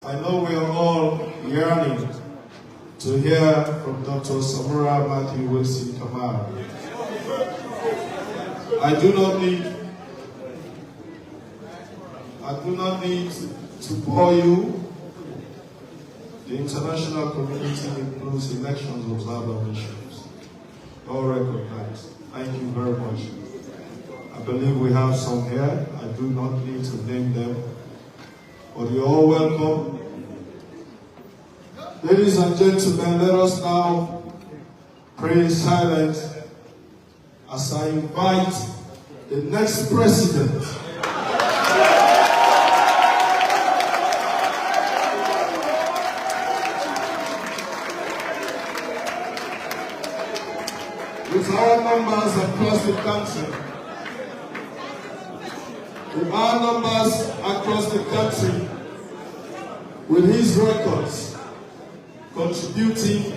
I know we are all yearning to hear from Dr. Samura Matthew Wilson Kamara. I do not need to bore you. The international community includes elections observer missions. All recognized. Thank you very much. I believe we have some here. I do not need to name them. But you're all welcome. Ladies and gentlemen, let us now pray in silence as I invite the next president. With our numbers across the country, with his records contributing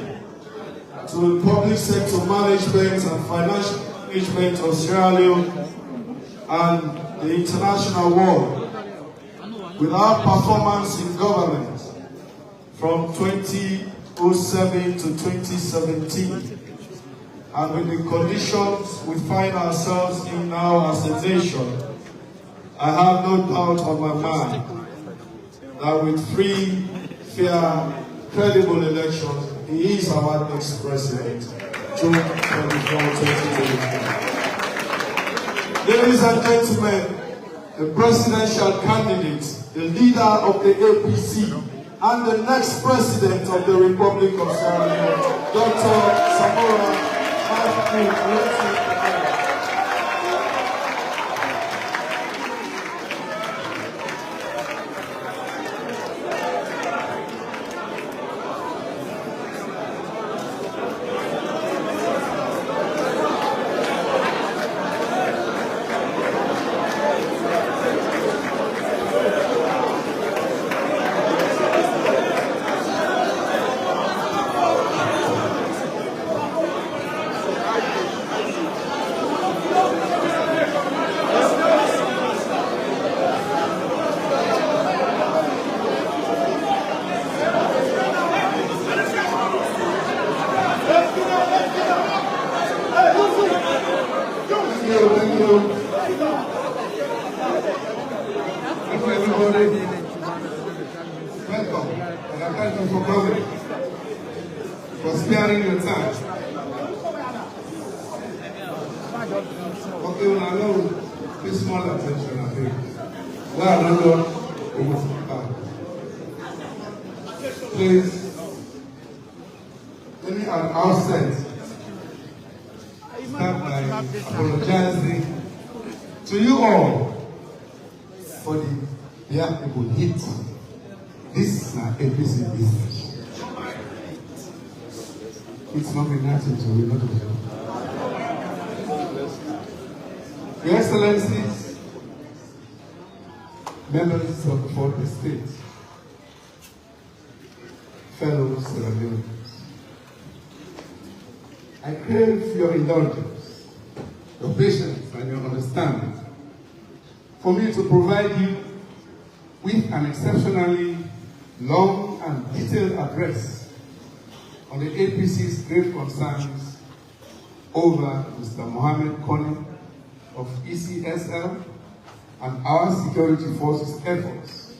to the public sector management and financial management of Sierra Leone and the international world, with our performance in government from 2007 to 2017, and with the conditions we find ourselves in now as a nation, I have no doubt on my mind that with free, fair, credible elections, he is our next president, June 24, 2023. Ladies and gentlemen, the presidential candidate, the leader of the APC, and the next president of the Republic of Sierra Leone, Dr. Samura Matthew Wilson. Welcome, and I thank you for coming, for sparing your time. Okay, well, I know this small attention, I think. Well, I know it was please, let me at outset start by apologizing to you all for the black people hit. This is an APC business. It's not been nothing to me, not to you. Your Excellencies, members of the fourth estate, fellow Sierra Leoneans, I crave your indulgence, your patience, and your understanding for me to provide you with an exceptionally long and detailed address on the APC's grave concerns over Mr. Mohammed Kone of ECSL and our security forces' efforts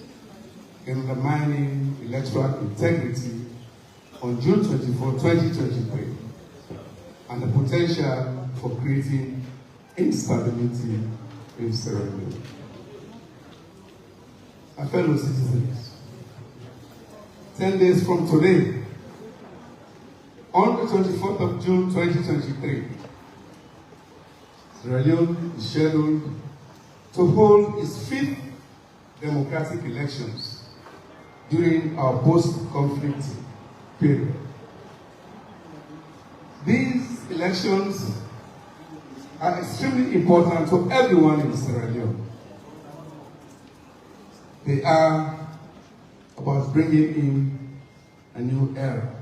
in undermining electoral integrity on June 24, 2023, and the potential for creating instability in Sierra Leone. My fellow citizens, 10 days from today, on the 24th of June 2023, Sierra Leone is scheduled to hold its 5th democratic elections during our post-conflict period. These elections are extremely important to everyone in Sierra Leone. They are about bringing in a new era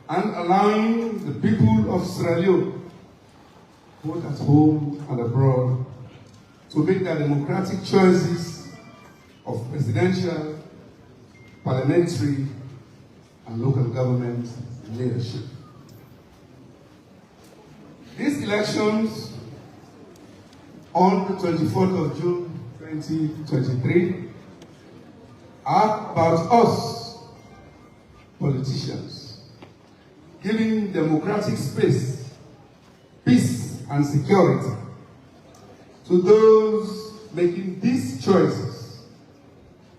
and allowing the people of Sierra Leone, both at home and abroad, to make their democratic choices of presidential parliamentary and local government leadership. These elections on the 24th of June 2023 are about us, politicians, giving democratic space, peace, and security to those making these choices,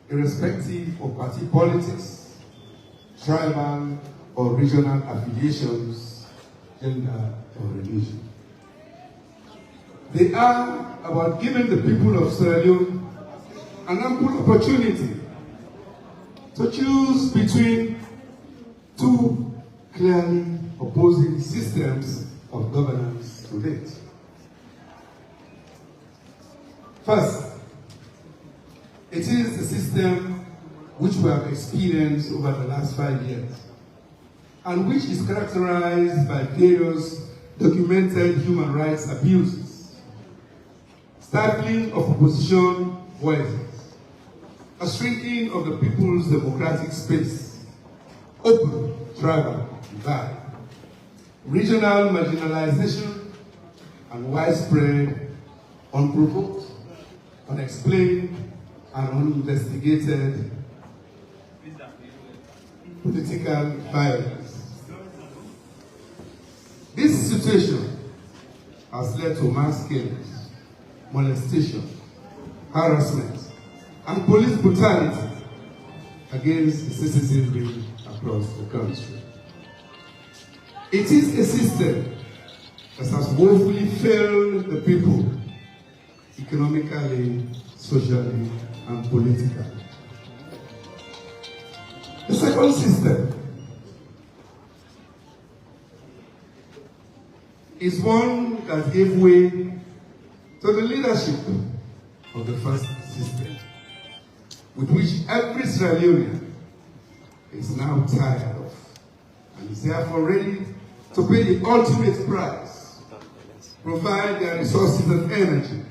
irrespective of party politics, tribal or regional affiliations, gender, or religion. They are about giving the people of Sierra Leone an ample opportunity to choose between two clearly opposing systems of governance to date. First, it is the system which we have experienced over the last 5 years, and which is characterized by various documented human rights abuses, stifling of opposition voices, a shrinking of the people's democratic space, open tribal divide, regional marginalization, and widespread, unprovoked, unexplained, and uninvestigated political violence. This situation has led to mass killings, molestation, harassment, and police brutality against the citizenry across the country. It is a system that has woefully failed the people economically, socially, and politically. The second system is one that gave way to the leadership of the first system, with which every Sierra Leonean is now tired of, and is therefore ready to pay the ultimate price, provide their resources and energy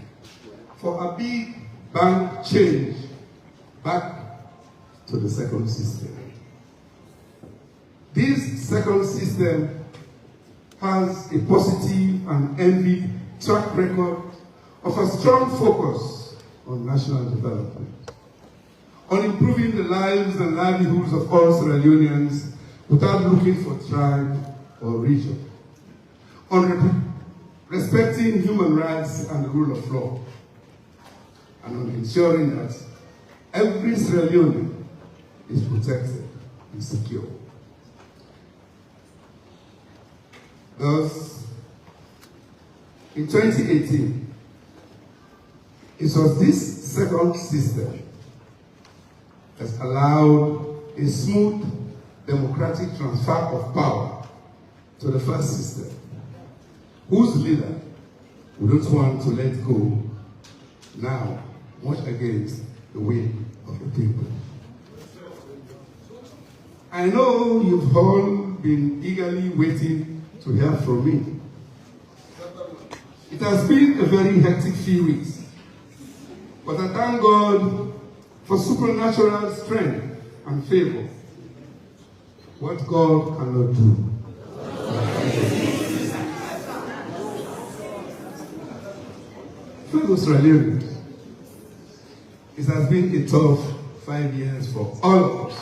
for a big bang change back to the second system. This second system has a positive and envied track record of a strong focus on national development, on improving the lives and livelihoods of all Sierra Leoneans without looking for tribe or region, on respecting human rights and the rule of law, and on ensuring that every Sierra Leonean is protected and secure. Thus, in 2018, it was this second system that allowed a smooth democratic transfer of power to the first system, whose leader we don't want to let go now, much against the will of the people. I know you've all been eagerly waiting to hear from me. It has been a very hectic few weeks, but I thank God for supernatural strength and favor. What God cannot do. Fellow Australians, it has been a tough 5 years for all of us.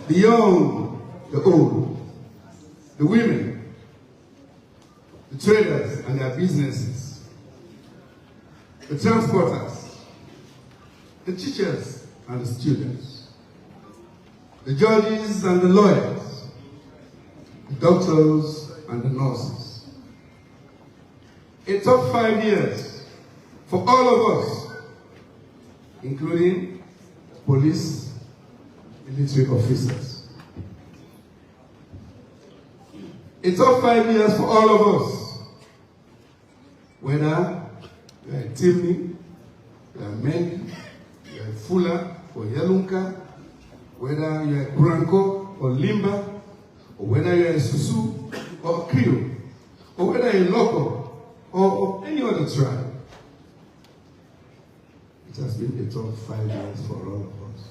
The young, the old, the women, the traders and their businesses, the transporters, the teachers and the students, the judges and the lawyers, the doctors and the nurses. A tough 5 years for all of us, including police, military officers. A tough 5 years for all of us, whether you're a Timni, you're a Mendi, you're a Fula or Yalunka, whether you're a Branco or Limba, or whether you're a Susu or Creole, or whether you're a Loco or any other tribe. It has been a tough 5 years for all of us.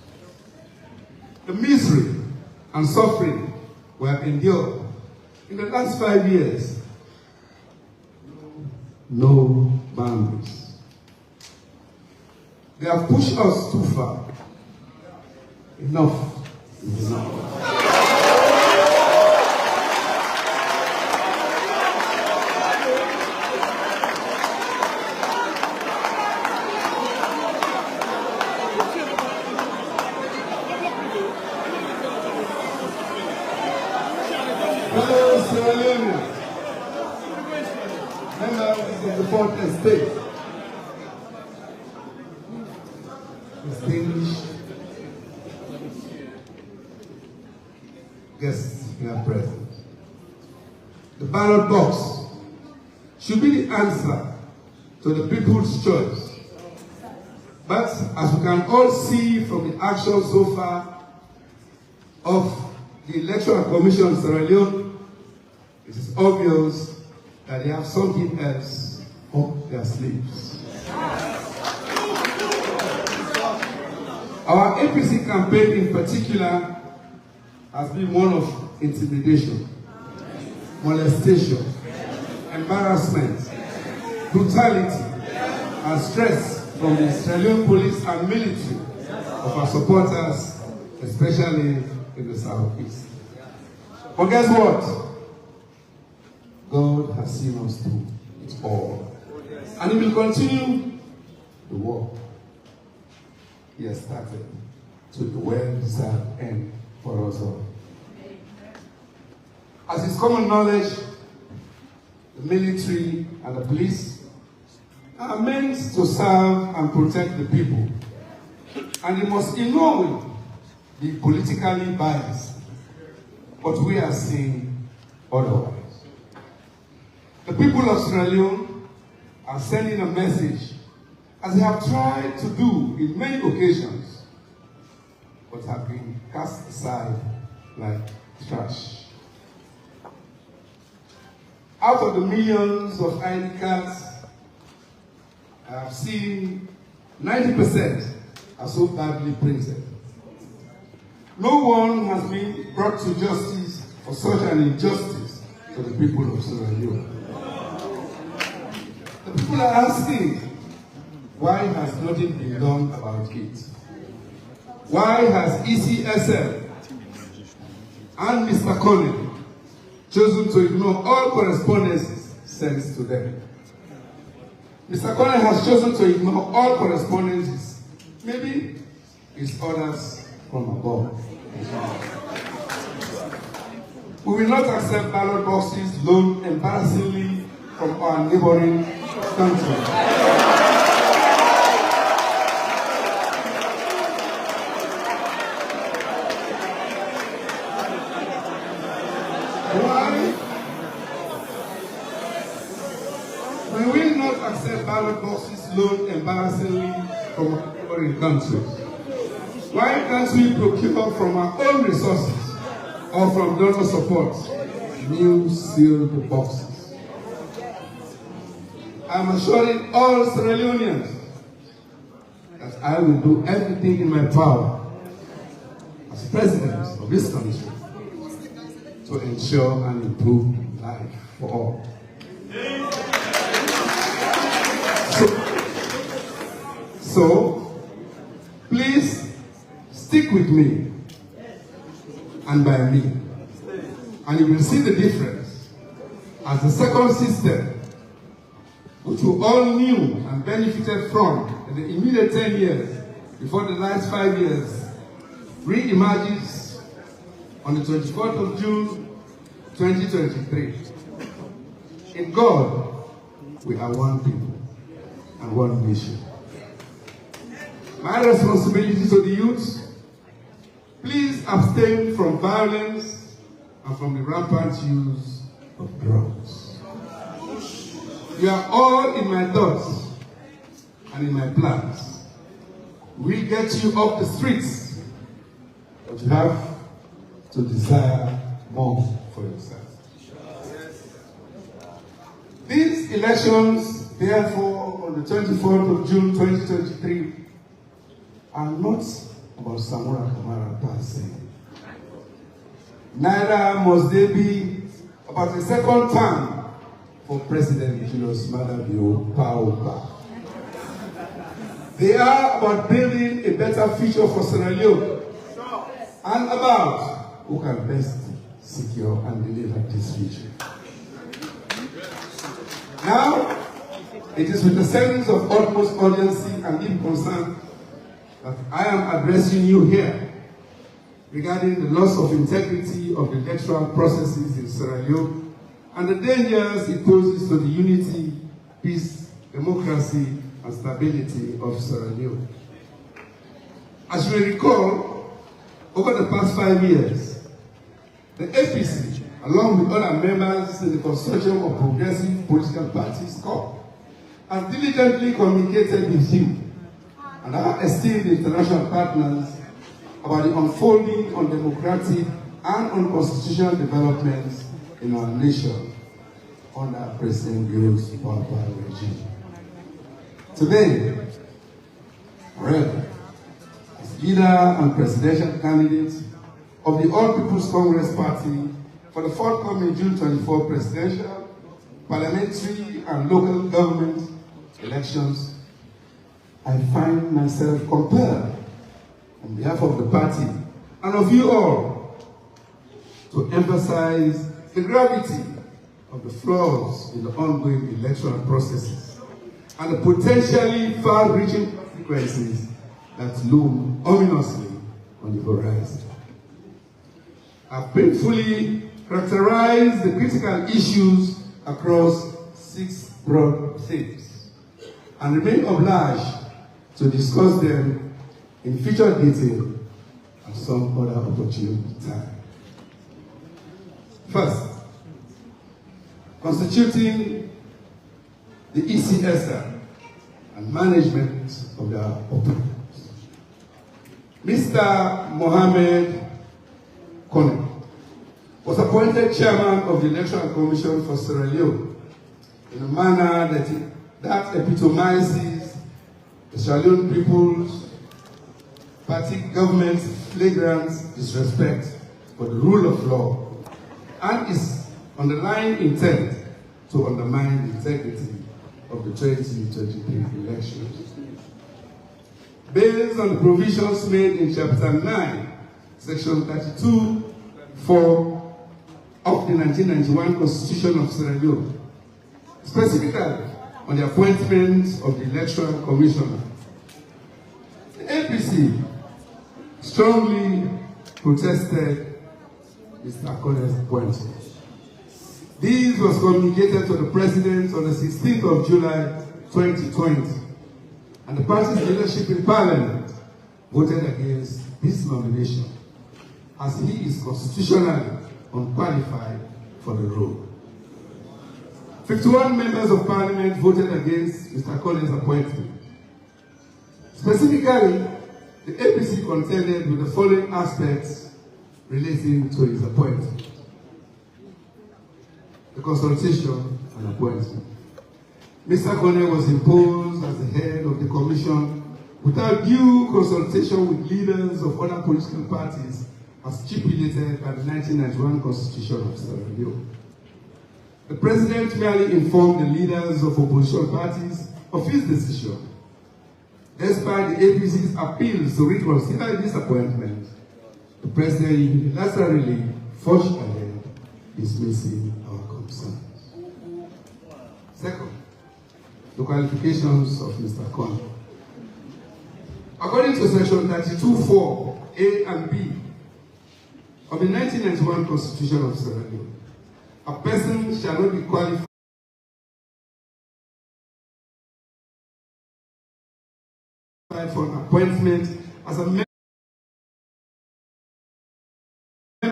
the misery and suffering we have endured in the last 5 years. No boundaries. They have pushed us too far. Enough is enough. Fellow Sierra Leoneans, members of the Fourth Estate, distinguished guests here present, the ballot box should be the answer to the people's choice. But as we can all see from the action so far of the Electoral Commission of Sierra Leone, it is obvious that they have something else up their sleeves. Our APC campaign in particular has been one of intimidation, molestation, embarrassment, brutality, and stress from the Australian police and military of our supporters, especially in the southeast. But guess what? God has seen us through it all. And He will continue the work He has started to the well-deserved end for us all. As is common knowledge, the military and the police are meant to serve and protect the people. And they must in no way be politically biased. But we are seeing otherwise. The people of Sierra Leone are sending a message, as they have tried to do in many occasions, but have been cast aside like trash. Out of the millions of ID cards I have seen, 90% are so badly printed. No one has been brought to justice for such an injustice to the people of Sierra Leone. The people are asking, why has nothing been done about it? Why has ECSL and Mr. Connell chosen to ignore all correspondences sent to them? Mr. Connell has chosen to ignore all correspondences. Maybe it's orders from above. We will not accept ballot boxes loaned embarrassingly from our neighboring country. We will not accept ballot boxes loaned embarrassingly from our neighboring countries. Why can't we procure from our own resources or from donor support new sealed boxes? I'm assuring all Sierra Leoneans that I will do everything in my power as president of this country to ensure and improve life for all. So please stick with me and by me, and you will see the difference as the second system, which we all knew and benefited from in the immediate 10 years before the last 5 years, re-emerges on the 24th of June, 2023. In God, we are one people and one nation. My responsibility to the youth: please abstain from violence and from the rampant use of drugs. You are all in my thoughts and in my plans. We get you off the streets, but you have to desire more for yourself. These elections, therefore, on the 24th of June 2023, are not a about Samura Kamara passing. Neither must they be about a second term for President Julius Maada Bio. They are about building a better future for Sierra Leone and about who can best secure and deliver this future. Now, it is with a sense of utmost urgency and deep concern that I am addressing you here regarding the loss of integrity of the electoral processes in Sierra Leone and the dangers it poses to the unity, peace, democracy, and stability of Sierra Leone. As you may recall, over the past 5 years, the APC, along with other members in the consortium of progressive political parties, COP, has diligently communicated with you and our esteemed international partners about the unfolding undemocratic and unconstitutional developments in our nation under President Julius Maada regime. Today, however, as leader and presidential candidate of the All People's Congress Party for the forthcoming June 24 presidential, parliamentary, and local government elections, I find myself compelled, on behalf of the party and of you all, to emphasize the gravity of the flaws in the ongoing electoral processes and the potentially far-reaching consequences that loom ominously on the horizon. I've painfully characterized the critical issues across 6 broad themes and remain obliged to discuss them in future detail at some other opportune time. First, constituting the ECSL and management of their operations. Mr. Mohammed Kone was appointed chairman of the Electoral Commission for Sierra Leone in a manner that epitomizes the Sierra Leone People's Party government's flagrant disrespect for the rule of law and its underlying intent to undermine the integrity of the 2023 elections. Based on the provisions made in Chapter 9, Section 32(4) of the 1991 Constitution of Sierra Leone, specifically on the appointment of the Electoral Commissioner, the APC strongly protested Mr. Kone's appointment. This was communicated to the President on the 16th of July 2020, and the party's leadership in Parliament voted against his nomination, as he is constitutionally unqualified for the role. 51 members of Parliament voted against Mr. Kone's appointment. Specifically, the APC contended with the following aspects relating to his appointment: the consultation and appointment. Mr. Kone was imposed as the head of the commission without due consultation with leaders of other political parties as stipulated by the 1991 Constitution of Sierra Leone. The President merely informed the leaders of opposition parties of his decision. Despite the APC's appeals to reconsider this appointment, the President unilaterally forged ahead, dismissing our concerns. Second, the qualifications of Mr. Kone. According to Section 32(4) A and B of the 1991 Constitution of Sierra Leone, a person shall not be qualified for an appointment as a member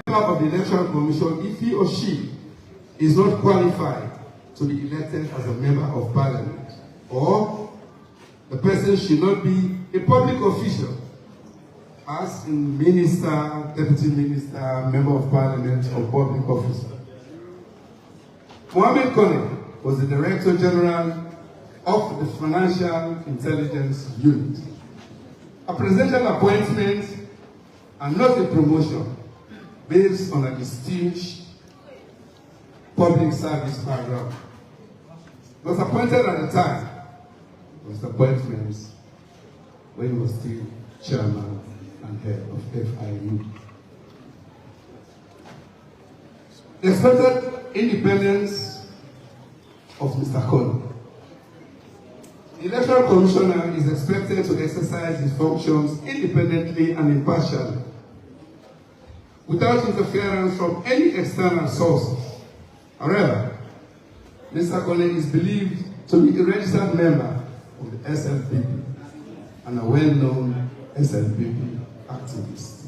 of the Electoral Commission if he or she is not qualified to be elected as a member of Parliament, or the person should not be a public official, as in minister, deputy minister, member of Parliament, or public officer. Mohammed Kone was the Director General of the Financial Intelligence Unit, a presidential appointment and not a promotion based on a distinguished public service background. He was appointed at the time of his appointment when he was still chairman and head of FIU. The expected independence of Mr. Kone. The Electoral Commissioner is expected to exercise his functions independently and impartially, without interference from any external source. However, Mr. Kone is believed to be a registered member of the SLPP and a well-known SLPP activist.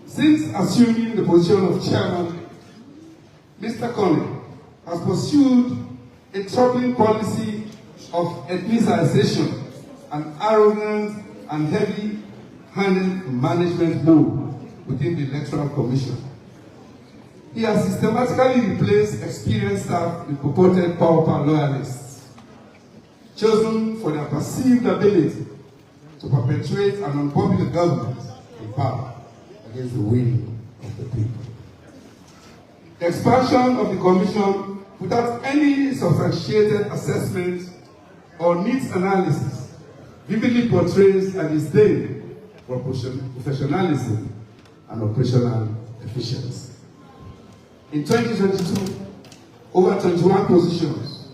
Since assuming the position of chairman, Mr. Kone has pursued a troubling policy of ethnicization and arrogant and heavy-handed management mode within the Electoral Commission. He has systematically replaced experienced staff with purported power loyalists, chosen for their perceived ability to perpetuate an unpopular government in power against the will of the people. The expansion of the Commission without any substantiated assessment or needs analysis vividly portrays a disdain for professionalism and operational efficiency. In 2022, over 21 positions,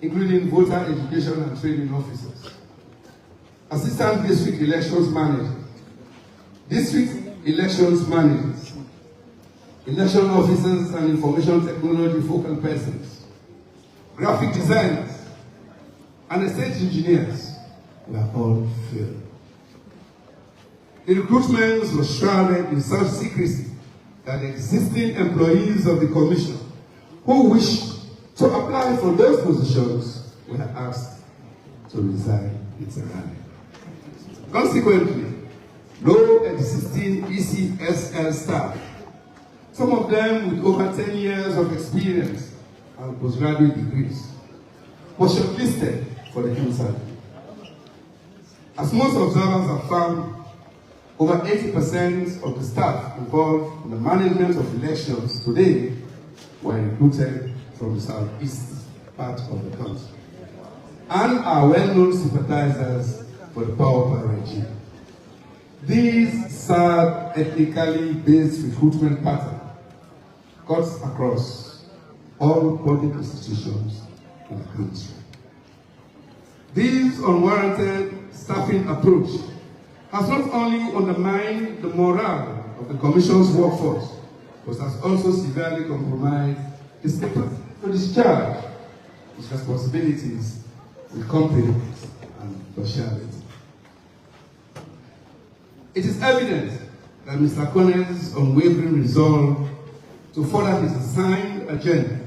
including voter education and training officers, assistant district elections managers, district elections managers, election officers and information technology focal persons, graphic designers, and estate engineers were all filled. The recruitment was shrouded in such secrecy that existing employees of the Commission who wished to apply for those positions were asked to resign entirely. Consequently, no existing ECSL staff, some of them with over 10 years of experience and postgraduate degrees, was shortlisted for the interview. As most observers have found, over 80% of the staff involved in the management of elections today were recruited from the southeast part of the country and are well-known sympathizers for the power regime. These sad, ethnically based recruitment pattern cuts across all public institutions in the country. This unwarranted staffing approach has not only undermined the morale of the Commission's workforce, but has also severely compromised its capacity to discharge its responsibilities with competence and partiality. It is evident that Mr. Kone's unwavering resolve to further his assigned agenda,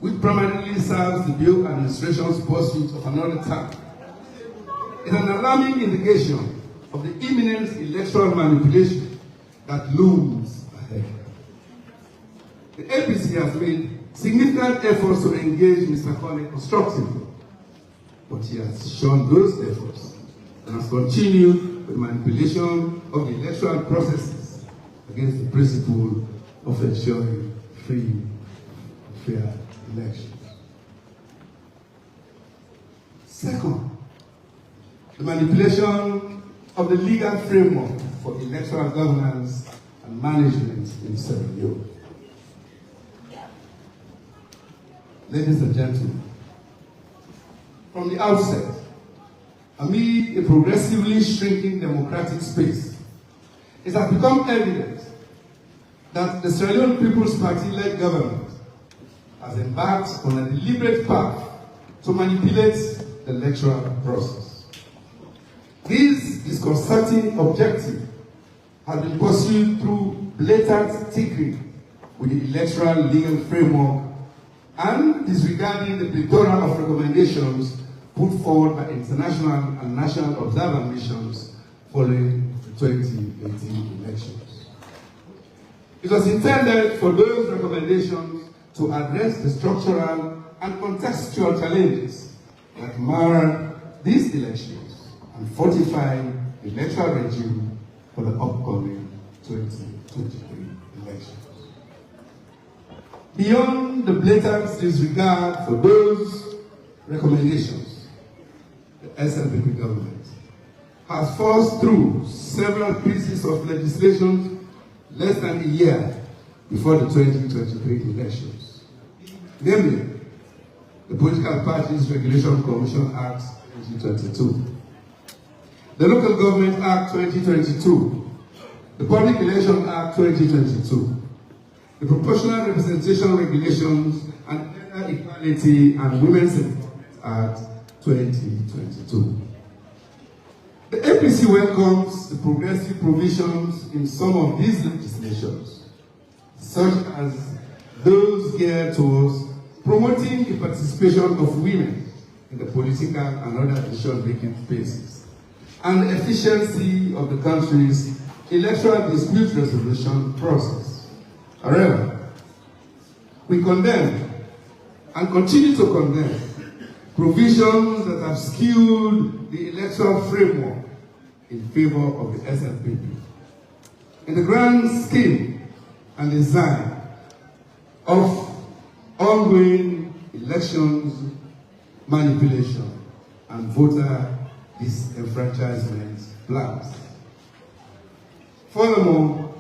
which primarily serves the Bureau administration's pursuit of another term, is an alarming indication of the imminent electoral manipulation that looms ahead. The APC has made significant efforts to engage Mr. Kone constructively, but he has shown those efforts and has continued with manipulation of the electoral processes against the principle of ensuring free and fair elections. Second, the manipulation of the legal framework for electoral governance and management in Sierra Leone. Ladies and gentlemen, from the outset, amid a progressively shrinking democratic space, it has become evident that the Sierra Leone People's Party-led government has embarked on a deliberate path to manipulate the electoral process. This disconcerting objective has been pursued through blatant tinkering with the electoral legal framework and disregarding the plethora of recommendations put forward by international and national observer missions following the 2018 elections. It was intended for those recommendations to address the structural and contextual challenges that mar these elections and fortify the electoral regime for the upcoming 2023 elections. Beyond the blatant disregard for those recommendations, the SLPP government has forced through several pieces of legislation less than a year before the 2023 elections. Namely, the Political Parties Regulation Commission Act 2022, the Local Government Act 2022, the Public Election Act 2022, the Proportional Representation Regulations and Gender Equality and Women's Empowerment Act 2022. The APC welcomes the progressive provisions in some of these legislations, such as those geared towards promoting the participation of women in the political and other decision-making spaces, and the efficiency of the country's electoral dispute resolution process. However, we condemn and continue to condemn provisions that have skewed the electoral framework in favor of the SLPP. In the grand scheme and design of ongoing elections manipulation and voter disenfranchisement plans. Furthermore,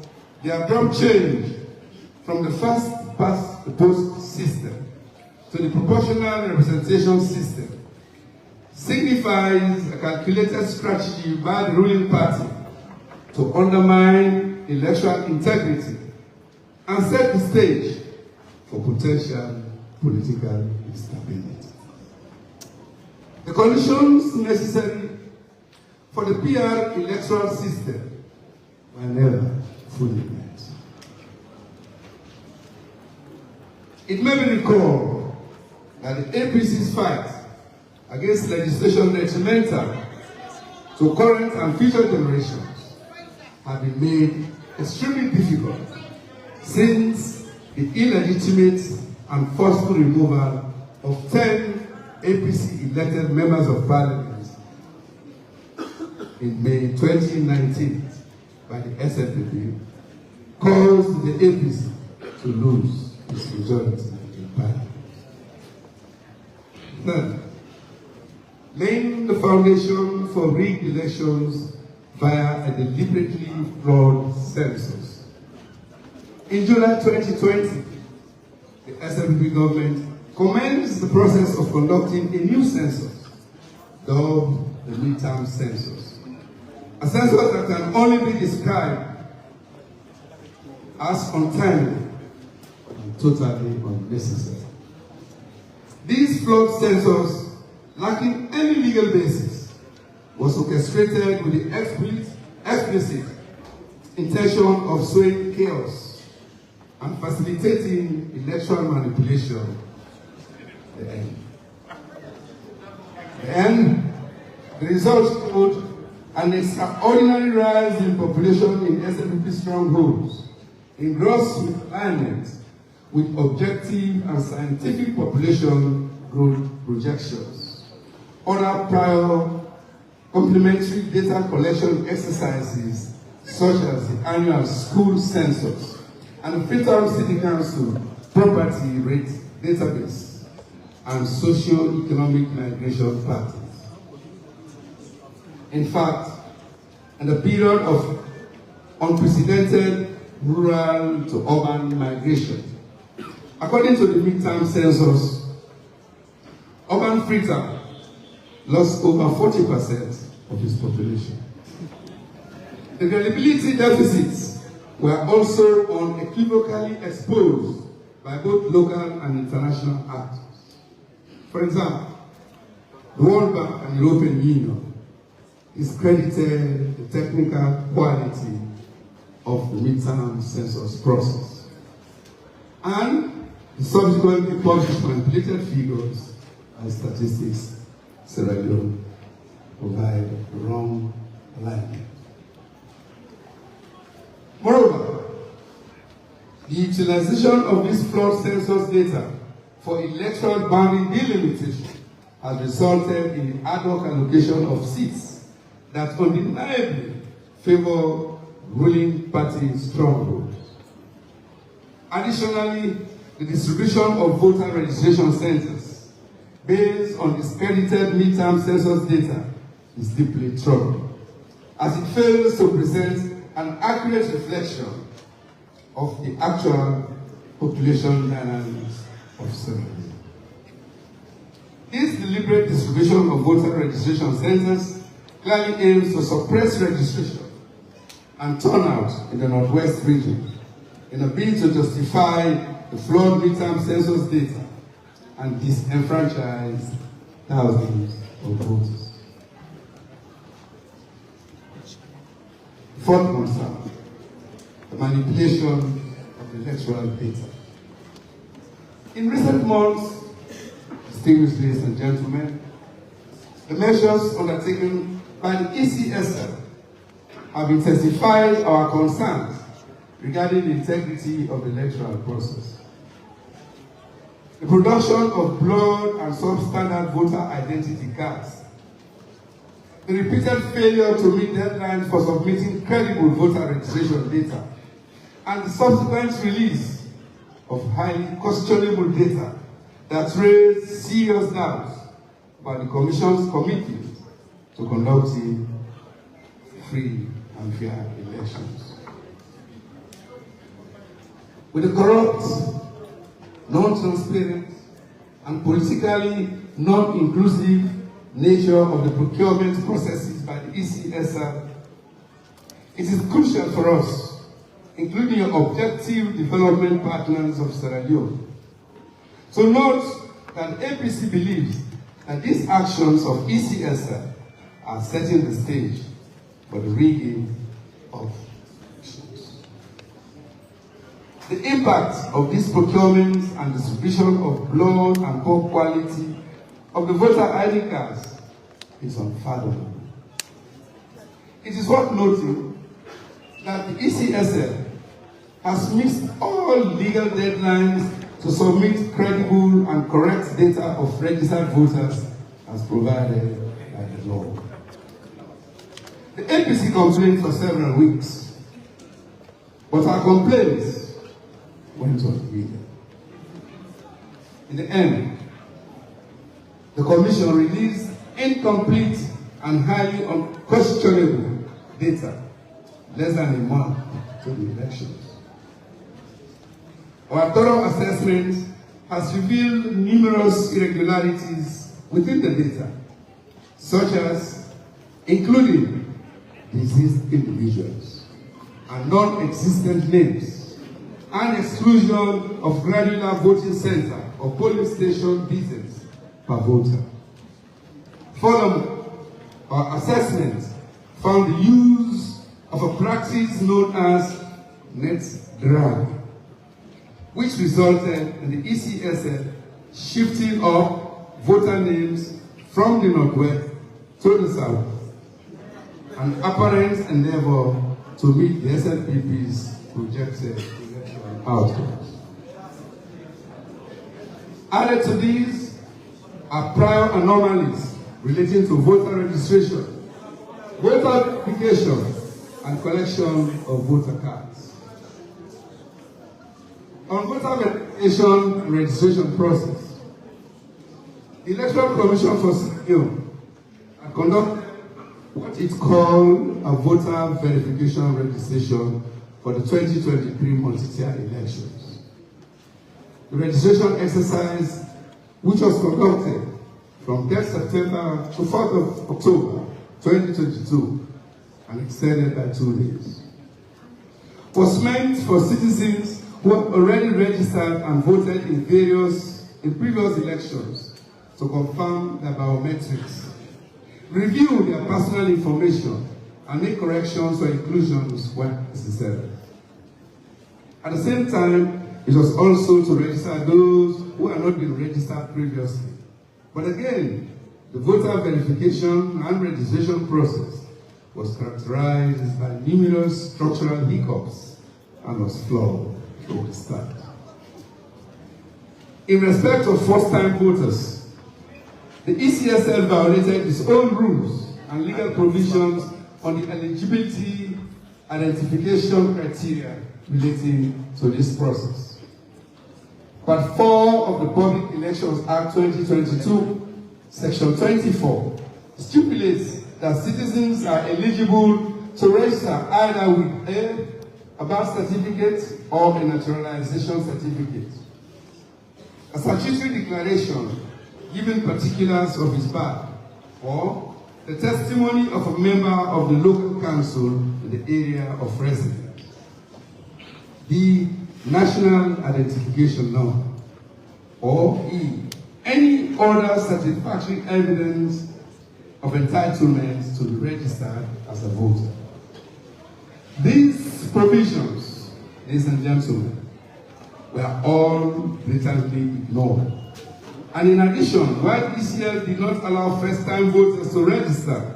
the abrupt change from the first past the post system to the proportional representation system signifies a calculated strategy by the ruling party to undermine electoral integrity and set the stage for potential political instability. The conditions necessary for the PR electoral system were never fully met. It may be recalled that the APC's fight against legislation detrimental to current and future generations have been made extremely difficult since the illegitimate and forceful removal of 10 APC elected members of parliament in May 2019 by the SLPP caused the APC to lose its majority in parliament. Third, laying the foundation for rigged elections via a deliberately flawed census. In July 2020, the SLPP government commenced the process of conducting a new census, dubbed the midterm census. A census that can only be described as untimely and totally unnecessary. This flawed census, lacking any legal basis, was orchestrated with the explicit intention of sowing chaos and facilitating electoral manipulation. The result showed an extraordinary rise in population in SLPP strongholds, in gross alignment with objective and scientific population growth projections. Other prior complementary data collection exercises, such as the annual school census and the Freetown City Council property rate database, and socio-economic migration patterns. In fact, in the period of unprecedented rural to urban migration, according to the midterm census, urban Freetown lost over 40% of its population. The credibility deficits were also unequivocally exposed by both local and international actors. For example, the World Bank and European Union discredited the technical quality of the midterm census process, and the subsequently published manipulated figures and statistics Sierra Leone provide wrong alignment. Moreover, the utilization of this flawed census data for electoral boundary delimitation has resulted in the ad hoc allocation of seats that undeniably favor ruling party strongholds. Additionally, the distribution of voter registration centers based on discredited midterm census data is deeply troubling, as it fails to present an accurate reflection of the actual population dynamics of Sierra Leone. This deliberate distribution of voter registration centers clearly aims to suppress registration and turnout in the Northwest region in a bid to justify the flawed midterm census data and disenfranchise thousands of voters. Fourth concern, the manipulation of electoral data. In recent months, distinguished ladies and gentlemen, the measures undertaken by the ECSL have intensified our concerns regarding the integrity of the electoral process. The production of blood and substandard voter identity cards, the repeated failure to meet deadlines for submitting credible voter registration data, and the subsequent release of highly questionable data that raised serious doubts about the Commission's commitment to conducting free and fair elections. With the corrupt, non-transparent, and politically non-inclusive nature of the procurement processes by the ECSL, it is crucial for us, including objective development partners of Sierra Leone, to note that APC believes that these actions of ECSL are setting the stage for the rigging of elections. The impact of this procurement and distribution of blood and poor quality of the voter ID cards is unfathomable. It is worth noting that the ECSL has missed all legal deadlines to submit credible and correct data of registered voters as provided by the law. The APC complained for several weeks, but our complaints went unheeded. In the end, the Commission released incomplete and highly unquestionable data less than a month to the elections. Our thorough assessment has revealed numerous irregularities within the data, such as including deceased individuals and non-existent names, and exclusion of granular voting center or polling station visits per voter. Furthermore, our assessment found the use of a practice known as net drag, which resulted in the ECSL shifting up voter names from the Northwest to the South, an apparent endeavor to meet the SLPP's projected electoral outcomes. Added to these are prior anomalies relating to voter registration, voter verification, and collection of voter cards. On voter verification and registration process, the Electoral Commission for Sierra Leone had conducted what it called a voter verification registration for the 2023 multi-tier elections. The registration exercise, which was conducted from 10th September to 4th of October 2022 and extended by 2 days, was meant for citizens who have already registered and voted in previous elections to confirm their biometrics, review their personal information, and make corrections or inclusions when necessary. At the same time, it was also to register those who had not been registered previously. But again, the voter verification and registration process was characterized by numerous structural hiccups and was flawed from the start. In respect of first-time voters, the ECSL violated its own rules and legal provisions on the eligibility identification criteria relating to this process. Part 4 of the Public Elections Act 2022, Section 24, stipulates that citizens are eligible to register either with a birth certificate or a naturalization certificate. A statutory declaration giving particulars of his birth or the testimony of a member of the local council in the area of residence. The National Identification Number, or E, any other satisfactory evidence of entitlement to be registered as a voter. These provisions, ladies and gentlemen, were all blatantly ignored. And in addition, while ECL did not allow first-time voters to register,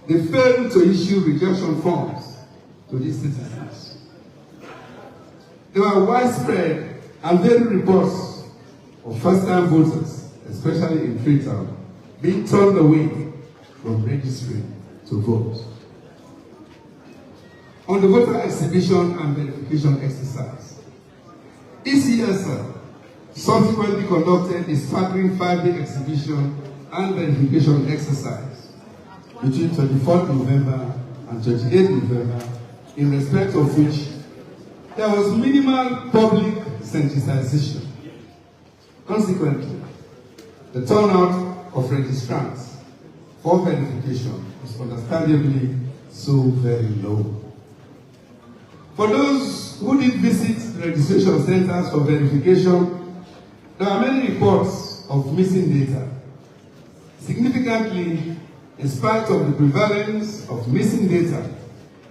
they failed to issue rejection forms to these citizens. There were widespread and varied reports of first-time voters, especially in Freetown, being turned away from registering to vote. On the voter exhibition and verification exercise, ECSL subsequently conducted a staggering 5-day exhibition and verification exercise between 24th November and 28th November, in respect of which there was minimal public sensitization. Consequently, the turnout of registrants for verification was understandably so very low. For those who did visit registration centers for verification, there are many reports of missing data. Significantly, in spite of the prevalence of missing data,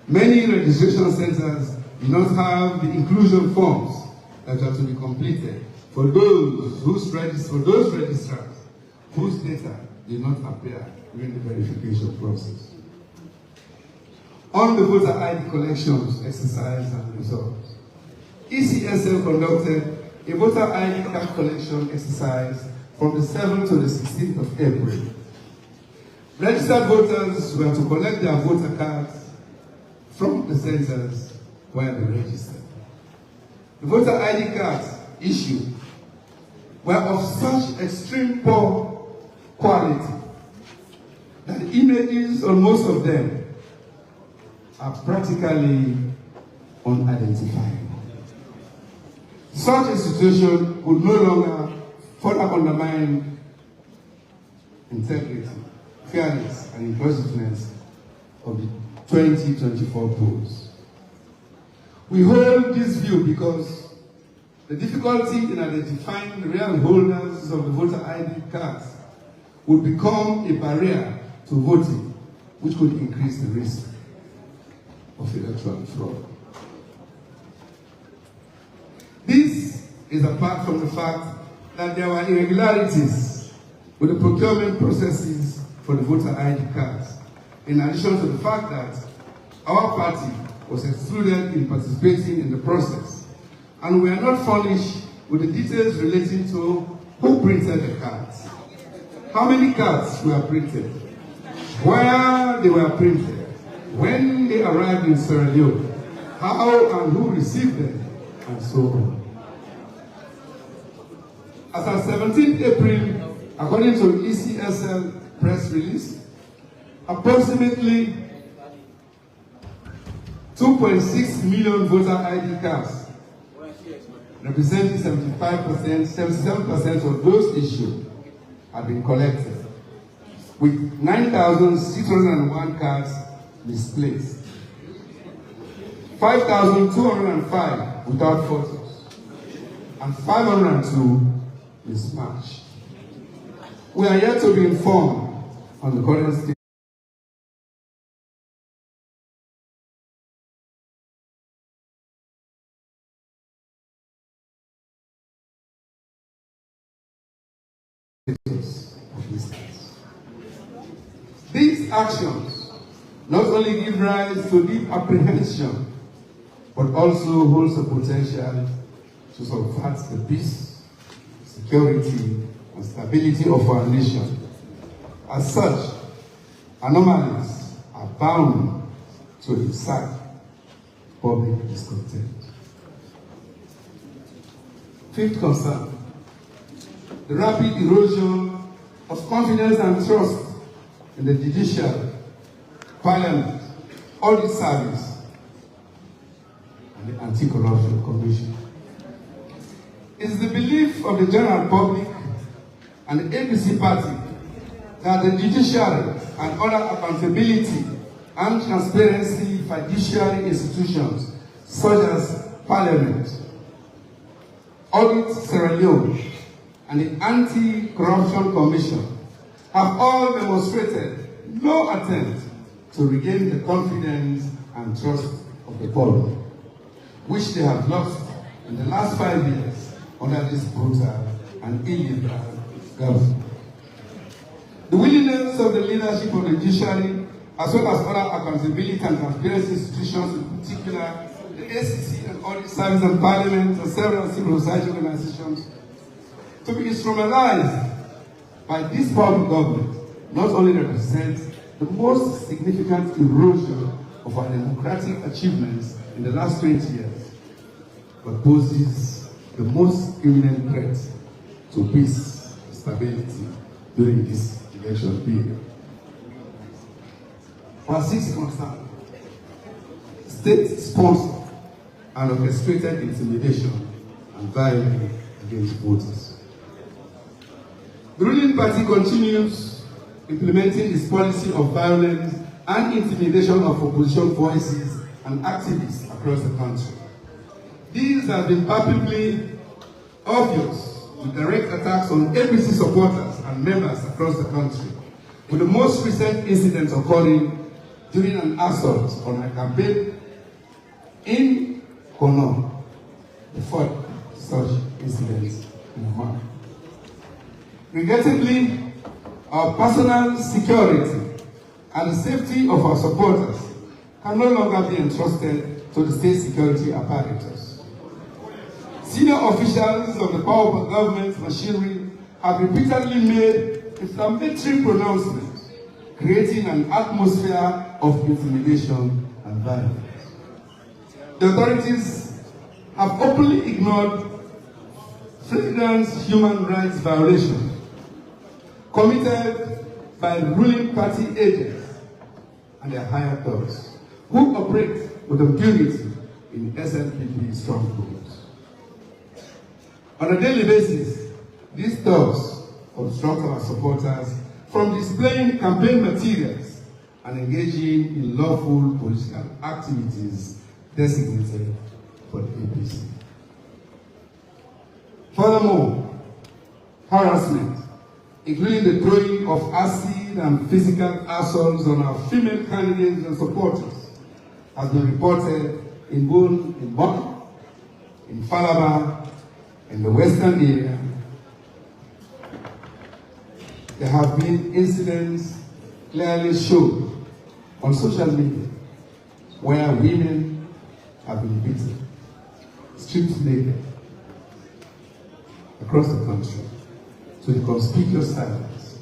many registration centers do not have the inclusion forms that are to be completed for those registrants whose data did not appear during the verification process. On the voter ID collections exercise and results, ECSL conducted a voter ID card collection exercise from the 7th to the 16th of April. Registered voters were to collect their voter cards from the centers where they registered. The voter ID cards issued were of such extreme poor quality that the images on most of them are practically unidentifiable. Such a situation would no longer further undermine integrity, fairness, and inclusiveness of the 2024 polls. We hold this view because the difficulty in identifying the real holders of the voter ID cards would become a barrier to voting, which could increase the risk of electoral fraud. This is apart from the fact that there were irregularities with the procurement processes for the voter ID cards, in addition to the fact that our party was excluded in participating in the process, and we are not furnished with the details relating to who printed the cards, how many cards were printed, where they were printed, when they arrived in Sierra Leone, how and who received them, and so on. As of 17th April, according to the ECSL press release, approximately 2.6 million voter ID cards, representing 77% of those issued, have been collected, with 9,601 cards misplaced, 5,205 without photos, and 502 mismatched. We are yet to be informed on the current state of these cards. These actions not only give rise to deep apprehension, but also holds the potential to subvert the peace, security, and stability of our nation. As such, anomalies are bound to incite public discontent. Fifth concern, the rapid erosion of confidence and trust in the judiciary, parliament, audit service, and the Anti-Corruption Commission. It is the belief of the general public and the APC party that the judiciary and other accountability and transparency fiduciary institutions such as Parliament, Audit Sierra Leone, and the Anti-Corruption Commission have all demonstrated no attempt to regain the confidence and trust of the public, which they have lost in the last 5 years under this brutal and illiberal government. The willingness of the leadership of the judiciary, as well as other accountability and transparency institutions, in particular the ACC and Audit Service and Parliament and several civil society organizations, to be instrumentalized by this public government, not only represents the most significant erosion of our democratic achievements in the last 20 years, but poses the most imminent threat to peace and stability during this election period. Our sixth concern, state-sponsored and orchestrated intimidation and violence against voters. The ruling party continues implementing its policy of violence and intimidation of opposition voices and activists across the country. These have been palpably obvious with direct attacks on APC supporters and members across the country, with the most recent incident occurring during an assault on a campaign in Kono, the fourth such incident in a month. Regrettably, our personal security and the safety of our supporters can no longer be entrusted to the state security apparatus. Senior officials of the powerful government machinery have repeatedly made inflammatory pronouncements, creating an atmosphere of intimidation and violence. The authorities have openly ignored flagrant human rights violations committed by ruling party agents and their higher thugs, who operate with impunity in SLPP strongholds. On a daily basis, these thugs obstruct our supporters from displaying campaign materials and engaging in lawful political activities designated for the APC. Furthermore, harassment, including the throwing of acid and physical assaults on our female candidates and supporters, has been reported in Bonn, in Falaba, in the Western area. There have been incidents clearly shown on social media where women have been beaten, stripped naked, across the country, to the conspicuous silence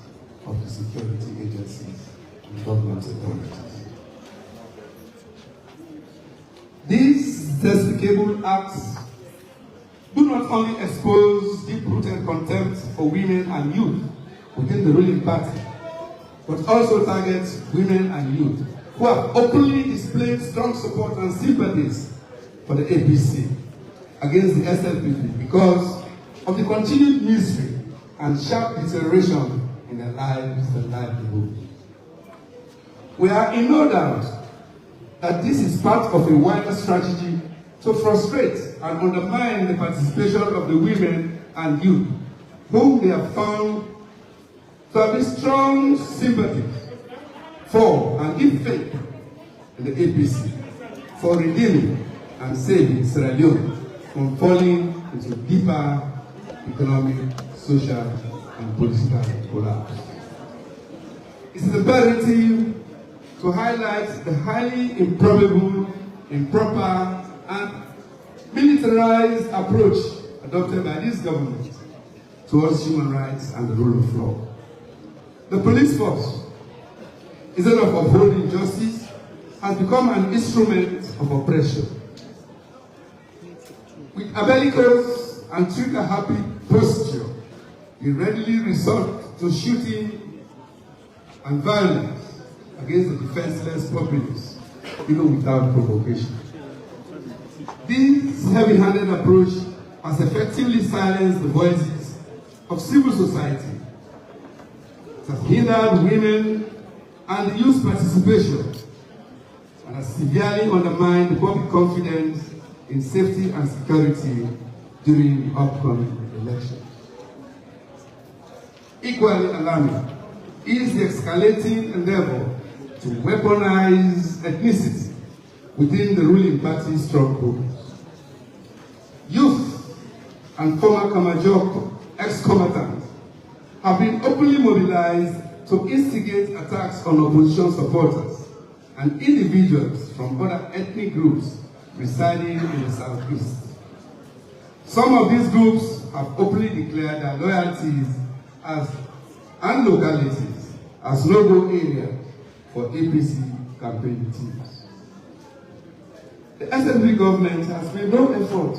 of the security agencies and government authorities. These despicable acts do not only expose deep-rooted contempt for women and youth within the ruling party, but also target women and youth who have openly displayed strong support and sympathies for the APC against the SLPP because of the continued misery and sharp deterioration in their lives and livelihood. We are in no doubt that this is part of a wider strategy to frustrate and undermine the participation of the women and youth, whom they have found to have a strong sympathy for and give faith in the APC for redeeming and saving Sierra Leone from falling into deeper economic, social, and political collapse. It is imperative to highlight the highly improbable, improper, and militarized approach adopted by this government towards human rights and the rule of law. The police force, instead of upholding justice, has become an instrument of oppression, With a bellicose and trigger-happy posture, he readily resort to shooting and violence against the defenseless populace, even without provocation. This heavy-handed approach has effectively silenced the voices of civil society. It has hindered women and youth participation and has severely undermined the public confidence in safety and security during the upcoming elections. Equally alarming is the escalating endeavor to weaponize ethnicity within the ruling party's strongholds. Youth and former Kamara ex-combatants have been openly mobilized to instigate attacks on opposition supporters and individuals from other ethnic groups residing in the southeast. Some of these groups have openly declared their loyalties and localities as no-go areas for APC campaign teams. The SNP government has made no effort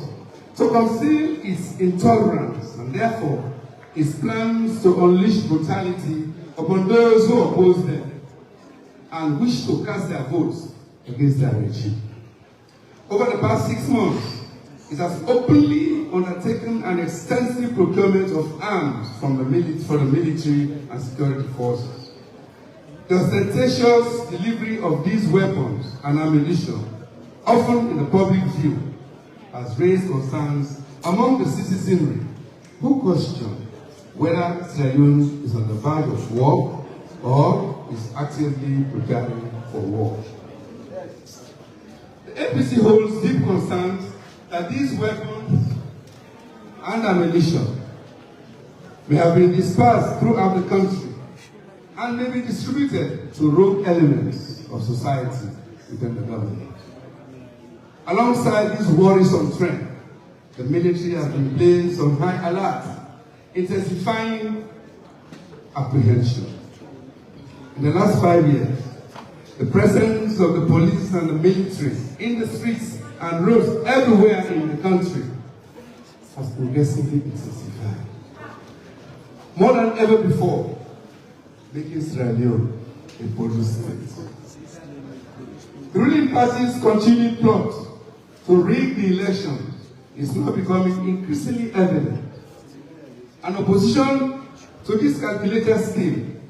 to conceal its intolerance and therefore its plans to unleash brutality upon those who oppose them and wish to cast their votes against their regime. Over the past 6 months, it has openly undertaken an extensive procurement of arms for the military and security forces. The ostentatious delivery of these weapons and ammunition, often in the public view, has raised concerns among the citizenry who question whether Sierra Leone is on the verge of war or is actively preparing for war. The APC holds deep concerns that these weapons and ammunition may have been dispersed throughout the country and may be distributed to rogue elements of society within the government. Alongside this worrisome trend, the military has been placed on high alert, intensifying apprehension. In the last 5 years, the presence of the police and the military in the streets and roads everywhere in the country has progressively intensified. More than ever before, making Sierra Leone a police state. The ruling party's continued plot to rig the elections is now becoming increasingly evident. An opposition to this calculated scheme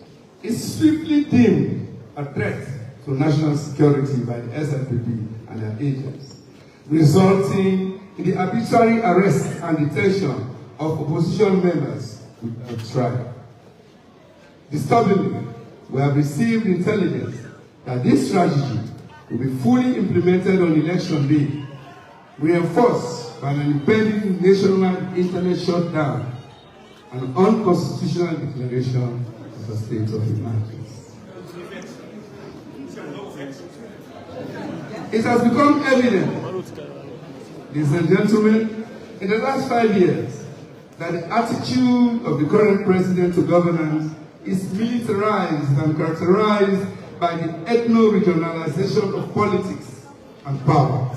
is swiftly deemed a threat to national security by the SNPP and their agents, resulting in the arbitrary arrest and detention of opposition members without trial. Disturbingly, we have received intelligence that this strategy will be fully implemented on election day, reinforced by an impending nationwide internet shutdown and an unconstitutional declaration of a state of emergency. It has become evident, ladies and gentlemen, in the last 5 years, that the attitude of the current president to governance is militarized and characterized by the ethno-regionalization of politics and power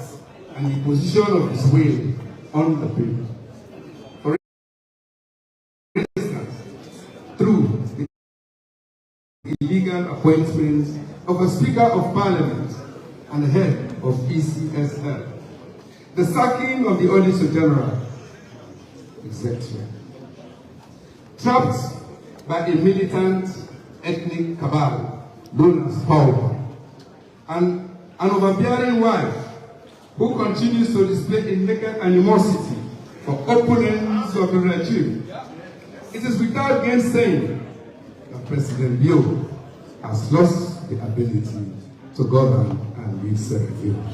and the imposition of his will on the people. For instance, through the illegal appointments of a Speaker of Parliament and the head of ECSL, the sacking of the Auditor General, etc. Trapped by a militant ethnic cabal known as power, and an overbearing wife who continues to display a naked animosity for opponents of the regime. It is without gainsaying that President Bio has lost the ability to govern and lead Sierra Leone.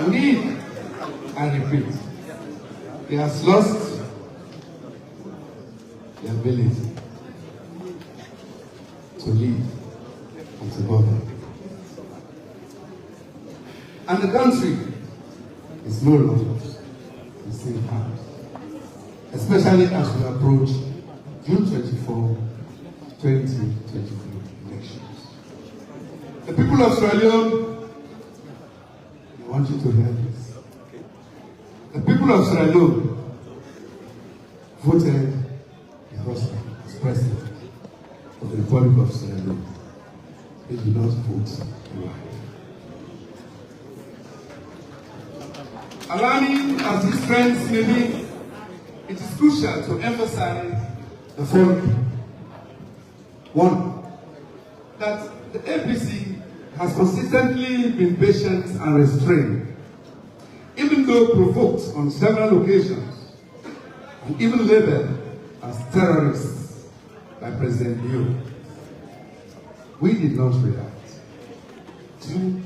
Indeed, I repeat, he has lost the ability to lead and to govern. And the country is no longer in the same hands, especially as we approach June 24, 2023 elections. The people of Sierra Leone want you to hear this. The people of Sierra Leone voted the husband as president of the Republic of Sierra Leone. They did not vote the wife. Alarming as these trends may be, it is crucial to emphasize the following. One, that the APC has consistently been patient and restrained, even though provoked on several occasions, and even labeled as terrorists by President Liu. We did not react. Two,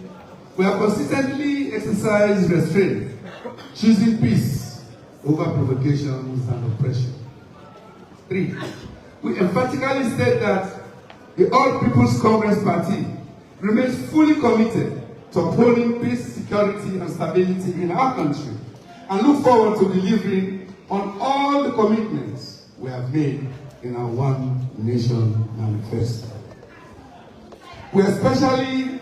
we have consistently exercised restraint, choosing peace over provocations and oppression. Three, we emphatically state that the All People's Congress Party remains fully committed to upholding peace, security, and stability in our country, and look forward to delivering on all the commitments we have made in our One Nation Manifesto. We especially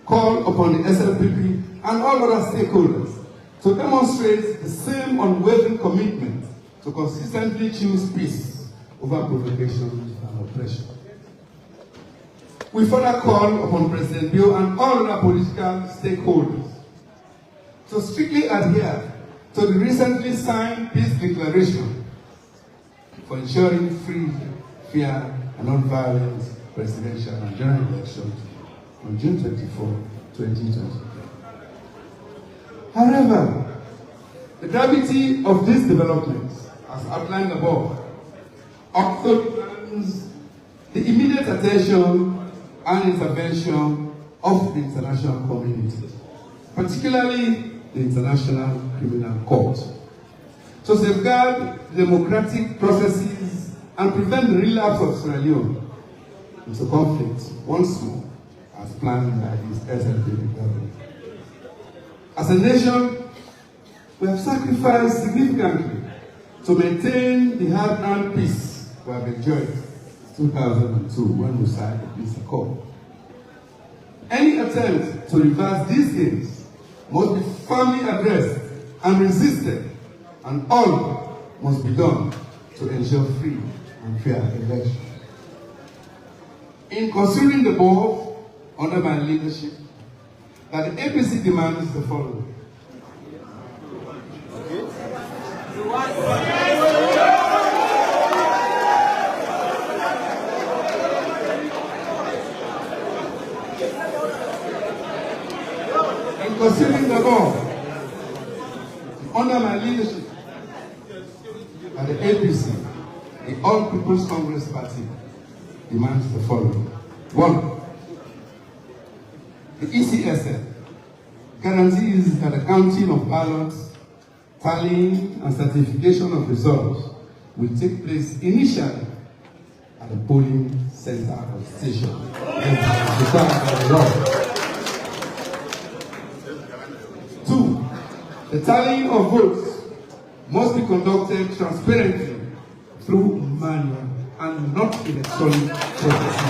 call upon the SLPP and all other stakeholders to demonstrate the same unwavering commitment to consistently choose peace over provocation and oppression. We further call upon President Liu and all other political stakeholders to strictly adhere to the recently signed peace declaration for ensuring free, fair, and non-violent presidential and general elections on June 24, 2023. However, the gravity of these developments, as outlined above, also demands the immediate attention and intervention of the international community, particularly the International Criminal Court, to safeguard democratic processes and prevent the relapse of Sierra Leone into conflict once more, as planned by this SLPP government. As a nation, we have sacrificed significantly to maintain the hard-earned peace we have enjoyed since 2002 when we signed the peace accord. Any attempt to reverse these gains must be firmly addressed and resisted, and all must be done to ensure free and fair elections. In considering the above, under my leadership, that the APC demands the following. In considering the above, under my leadership, that the APC, the All People's Congress Party, demands the following. One, the ECSL guarantees that the counting of ballots, tallying, and certification of results will take place initially at the polling center or station, as required by the law. Two, the tallying of votes must be conducted transparently through manual and not electronic processes.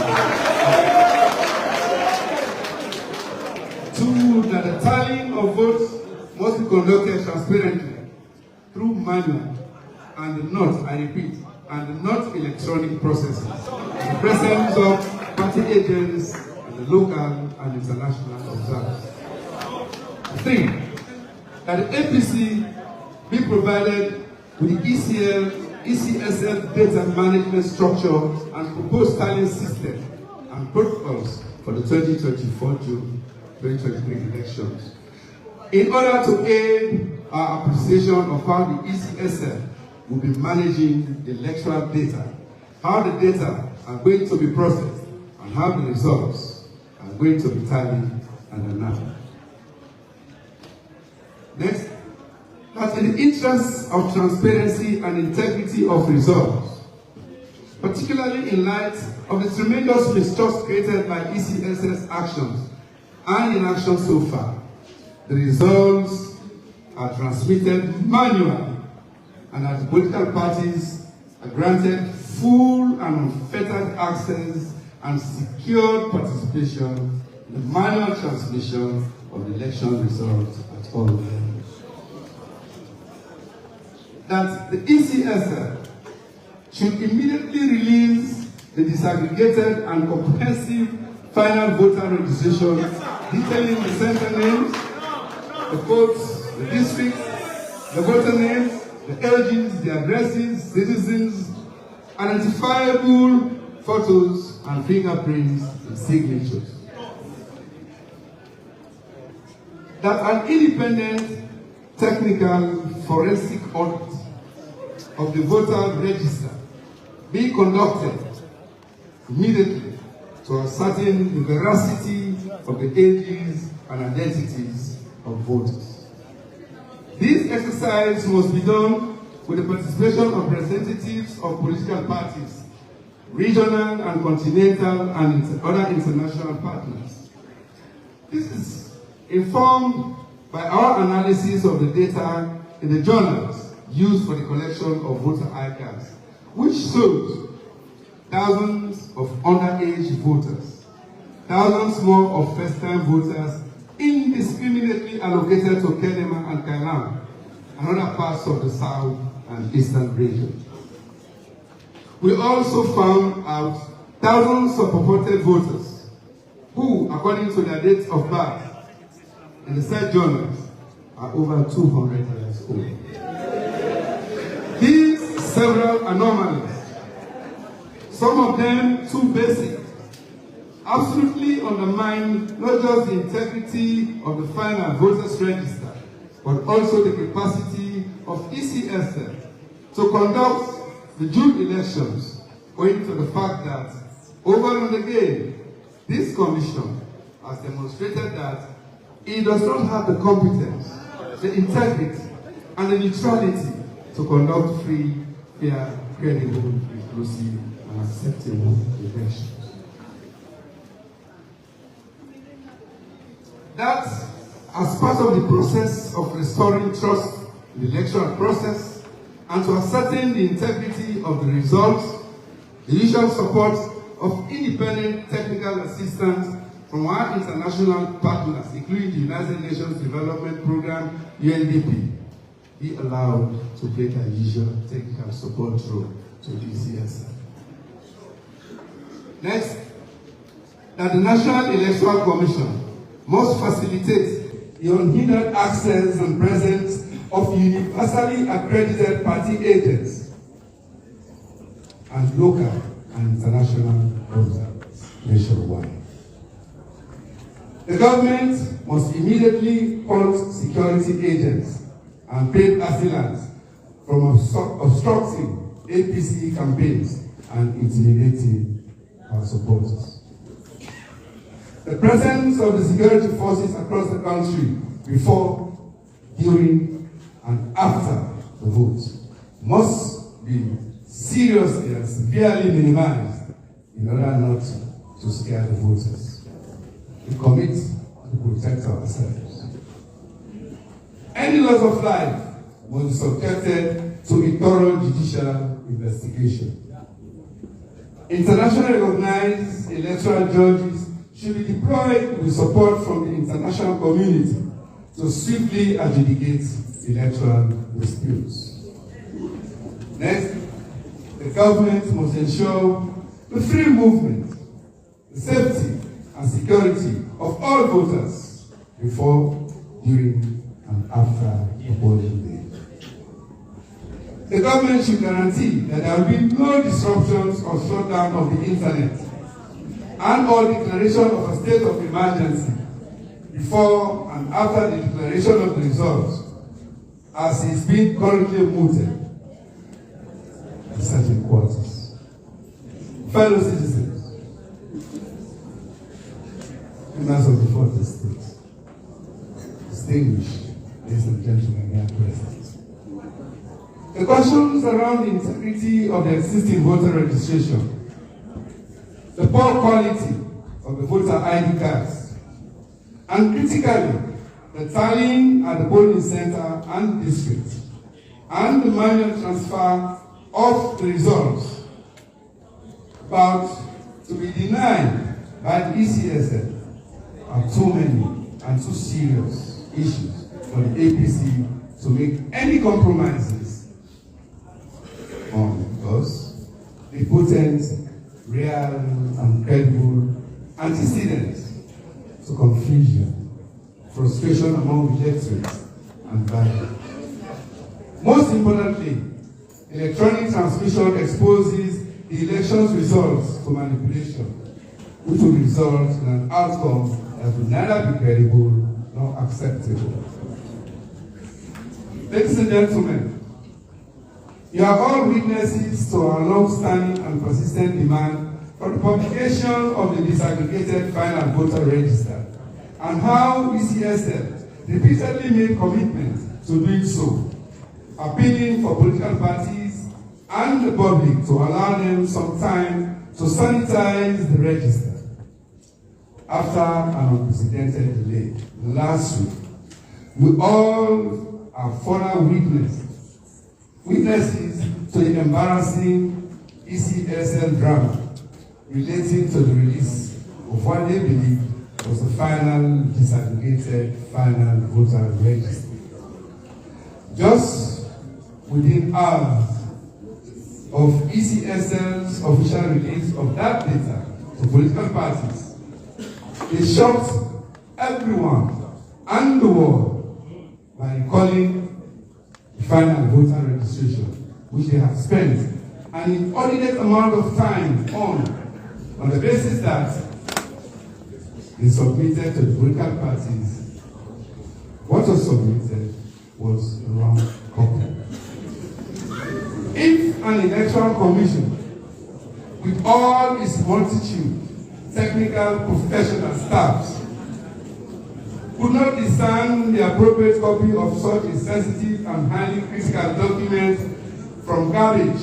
Two, that the tallying of votes must be conducted transparently through manual and not, I repeat, and not electronic processes, in the presence of party agents and the local and international observers. Three, that the APC be provided with the ECSL data management structure and proposed tallying system and protocols for the 2024 June 2023 elections, in order to aid our appreciation of how the ECSL will be managing the electoral data, how the data are going to be processed, and how the results are going to be tallied and announced. Next, that in the interest of transparency and integrity of results, particularly in light of the tremendous mistrust created by ECSL's actions and inaction so far, the results are transmitted manually, and that the political parties are granted full and unfettered access and secured participation in the manual transmission of the election results at all levels. That the ECSL should immediately release the disaggregated and comprehensive final voter registration detailing the center names, the votes, the districts, the voter names, the ages, the addresses, citizens, identifiable photos and fingerprints and signatures. That an independent technical forensic audit of the voter register be conducted immediately to ascertain the veracity of the ages and identities of voters. This exercise must be done with the participation of representatives of political parties, regional and continental and other international partners. This is informed by our analysis of the data in the journals used for the collection of voter ID cards, which shows thousands of underage voters, thousands more of first-time voters indiscriminately allocated to Kenema and Kailam and other parts of the south and eastern region. We also found out thousands of purported voters who, according to their dates of birth in the said journals, are over 200 years old. These several anomalies, some of them too basic, absolutely undermine not just the integrity of the final voters register, but also the capacity of ECSL to conduct the June elections, owing to the fact that over and again, this commission has demonstrated that it does not have the competence, the integrity, and the neutrality to conduct free, fair, credible, inclusive, and acceptable elections. That, as part of the process of restoring trust in the electoral process and to ascertain the integrity of the results, the usual support of independent technical assistance from our international partners, including the United Nations Development Program, UNDP, be allowed to play their usual technical support role to the ECSL. Next, that the National Electoral Commission must facilitate the unhindered access and presence of universally accredited party agents and local and international observers nationwide. The government must immediately halt security agents and paid assailants from obstructing APC campaigns and intimidating our supporters. The presence of the security forces across the country before, during, and after the vote must be seriously and severely minimized in order not to scare the voters. We commit to protect ourselves. Any loss of life must be subjected to a thorough judicial investigation. Internationally recognized electoral judges should be deployed with support from the international community to swiftly adjudicate electoral disputes. Next, the government must ensure the free movement, the safety, and security of all voters before, during, and after the polling day. The government should guarantee that there will be no disruptions or shutdown of the internet and or declaration of a state of emergency before and after the declaration of the results, as is being currently mooted in certain quarters. Fellow citizens, members of the fourth estate, distinguished ladies and gentlemen here present, the questions around the integrity of the existing voter registration, the poor quality of the voter ID cards, and critically, the tallying at the polling center and district, and the manual transfer of the results, but to be denied by the ECSL are too many and too serious issues for the APC to make any compromises on, because the potent, real, and credible antecedents to confusion, frustration among electorates, and violence. Most importantly, electronic transmission exposes the election's results to manipulation, which will result in an outcome that will neither be credible nor acceptable. Ladies and gentlemen, you are all witnesses to our long-standing and persistent demand for the publication of the disaggregated final voter register, and how ECSL repeatedly made commitments to doing so, appealing for political parties and the public to allow them some time to sanitize the register. After an unprecedented delay last week, we all are further witnesses to the embarrassing ECSL drama relating to the release of what they believe was the final disaggregated final voter register. Just within hours of ECSL's official release of that data to political parties, they shocked everyone and the world by recalling the final voter registration, which they have spent an inordinate amount of time on the basis that they submitted to the political parties. What was submitted was the wrong copy. If an electoral commission, with all its multitude, technical, professional staffs, could not discern the appropriate copy of such a sensitive and highly critical document from garbage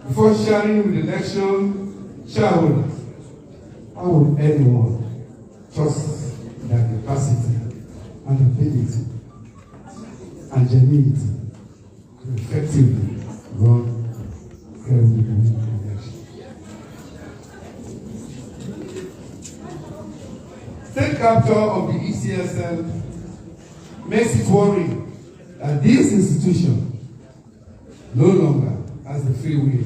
before sharing with election shareholders, how would anyone trust their capacity and ability and genuinity to effectively run credible elections? State capture of the ECSL makes it worrying that this institution no longer has the free will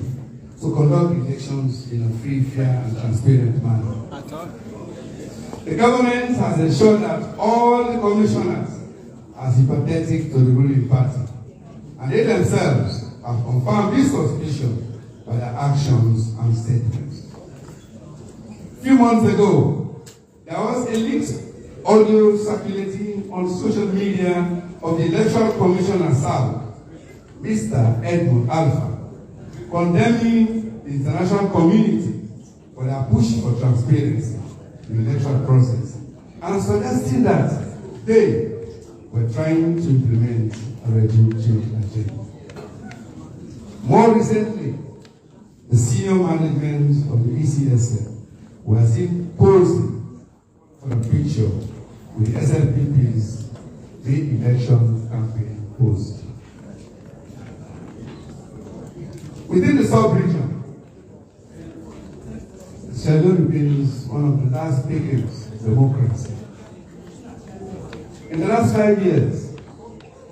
to conduct elections in a free, fair, and transparent manner. The government has ensured that all the commissioners are sympathetic to the ruling party, and they themselves have confirmed this suspicion by their actions and statements. A few months ago, there was a leaked audio circulating on social media of the Electoral Commissioner South, Mr. Edmund Alpha, condemning the international community for their push for transparency in the electoral process, and suggesting that they were trying to implement a regime change agenda. More recently, the senior management of the ECSL were seen posing for a picture with SLPP's pre-election campaign post. Within the sub-region, Sierra Leone remains one of the last beacons of democracy. In the last 5 years,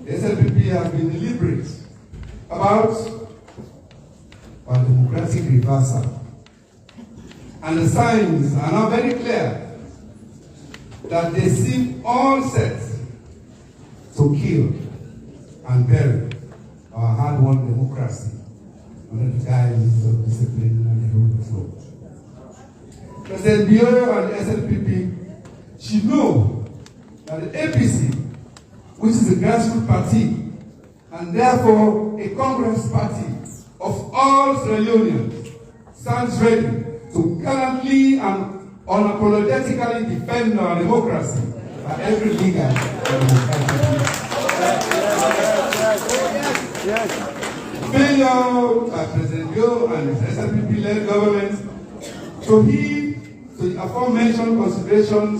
the SLPP has been deliberate about our democratic reversal. And the signs are now very clear that they seem all set to kill and bury our hard-won democracy under the guise of discipline and the rule of law. President Bureau and the SLPP should know that the APC, which is a grassroots party and therefore a Congress party of all Sierra Leoneans, stands ready to gallantly and unapologetically defend our democracy by every legal and democratic means. Failure by President Bureau and his SLPP-led government to heed to the aforementioned considerations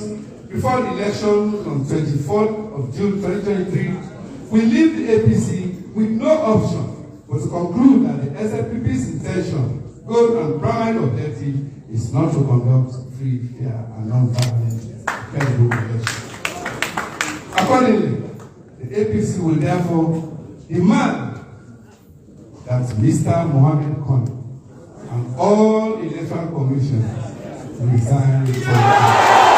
before the election on 24th of June 2023 will leave the APC with no option but to conclude that the SLPP's intention, goal, and primary objective is not to conduct free, fair, and non-violent credible elections. Accordingly, the APC will therefore demand that Mr. Mohammed Khan and all electoral commissioners resign from office.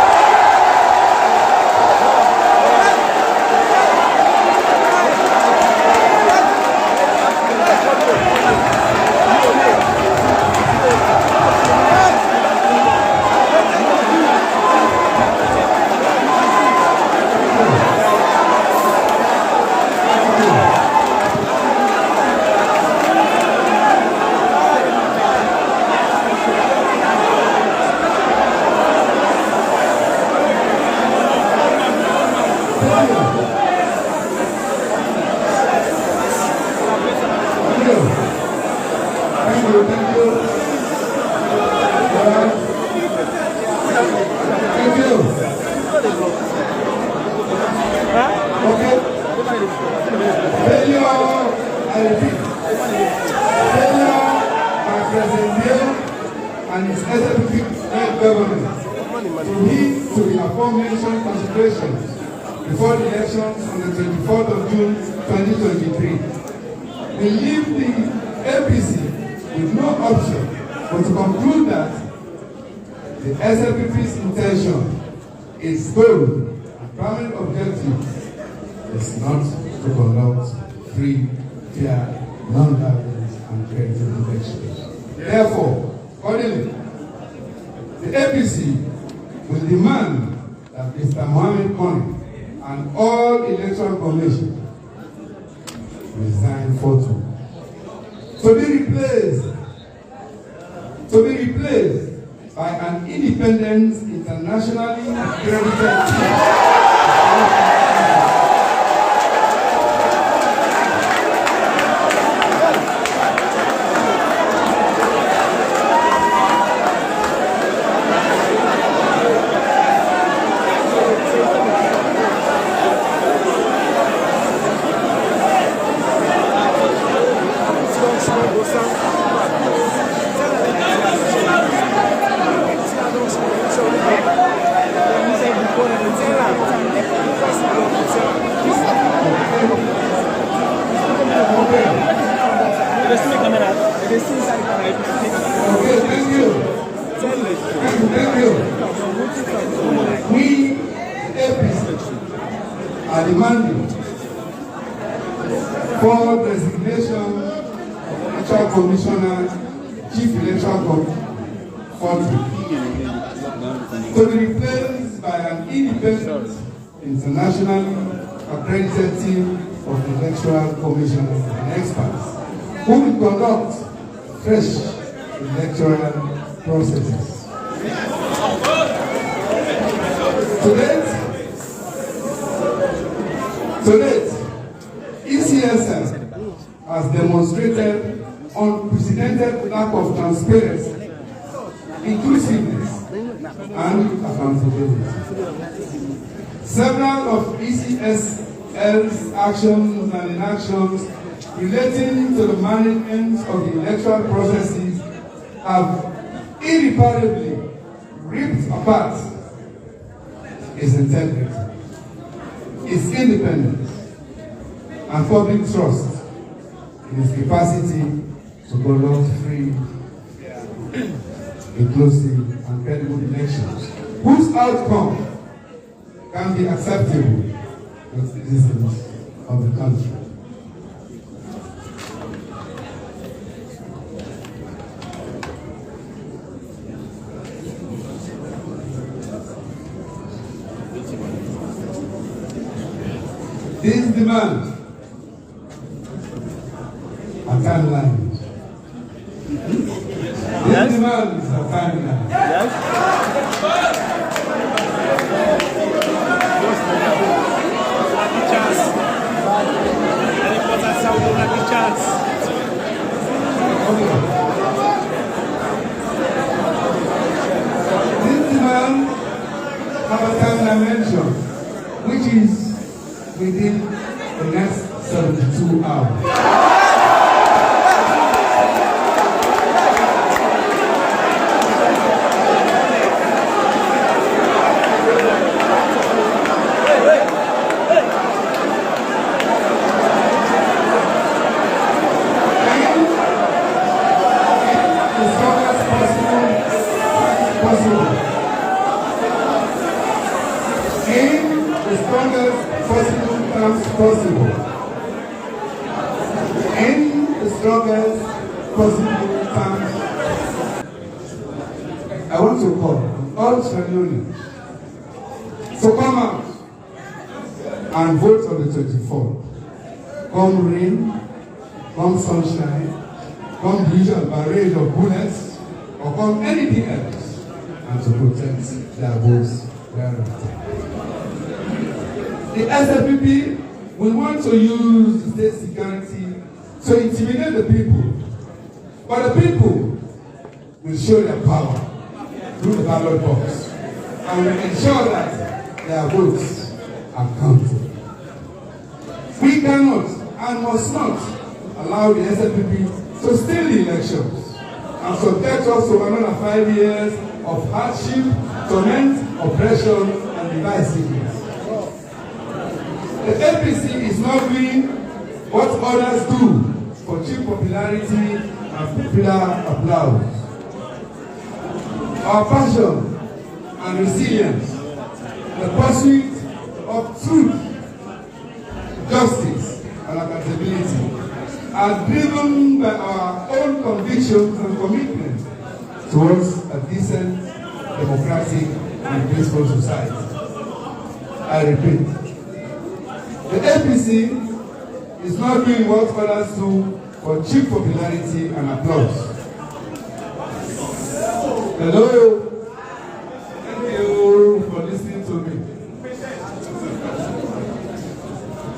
And its executive government to lead to the aforementioned considerations before the elections on the 24th of June 2023. We leave the APC with no option but to conclude that the SLPP's intention, its goal, and primary objective is not to conduct free, fair, non-violent, and credible elections. Therefore, accordingly, the APC will demand that Mr. Mohammed Khan and all electoral commission resign forthwith to be replaced by an independent, internationally accredited team. We, APC, are demanding for resignation of Electoral Commissioner, Chief Electoral Commissioner, to be replaced by an independent, internationally accredited team of electoral commissioners and experts who will conduct fresh electoral processes. To date, ECSL has demonstrated unprecedented lack of transparency, inclusiveness, and accountability. Several of ECSL's actions and inactions relating to the management of the electoral processes have irreparably ripped apart its integrity, its independence, and public trust in its capacity to conduct free, inclusive, and credible elections, whose outcome can be acceptable to the citizens of the country. These demands are timelines. These demands are timelines. These demands have a time dimension, which is within the next 72 hours. in the strongest possible terms possible. In the strongest possible terms. I want to call all Sierra so come out and vote on the 24th. Come rain, come sunshine, come the usual barrage of bullets, or come anything else, and to protect their votes thereafter. The SLPP will want to use the state security to intimidate the people, but the people will show their power through the ballot box and will ensure that their votes are counted. We cannot and must not allow the SLPP to steal the elections and subject us to another 5 years of hardship, torment, oppression, and divisiveness. The APC is not doing what others do for cheap popularity and popular applause. Our passion and resilience, the pursuit of truth, justice, and accountability are driven by our own convictions and commitment towards a decent, democratic, and peaceful society. I repeat, the APC is not doing what others do for cheap popularity and applause. Hello. Thank you for listening to me.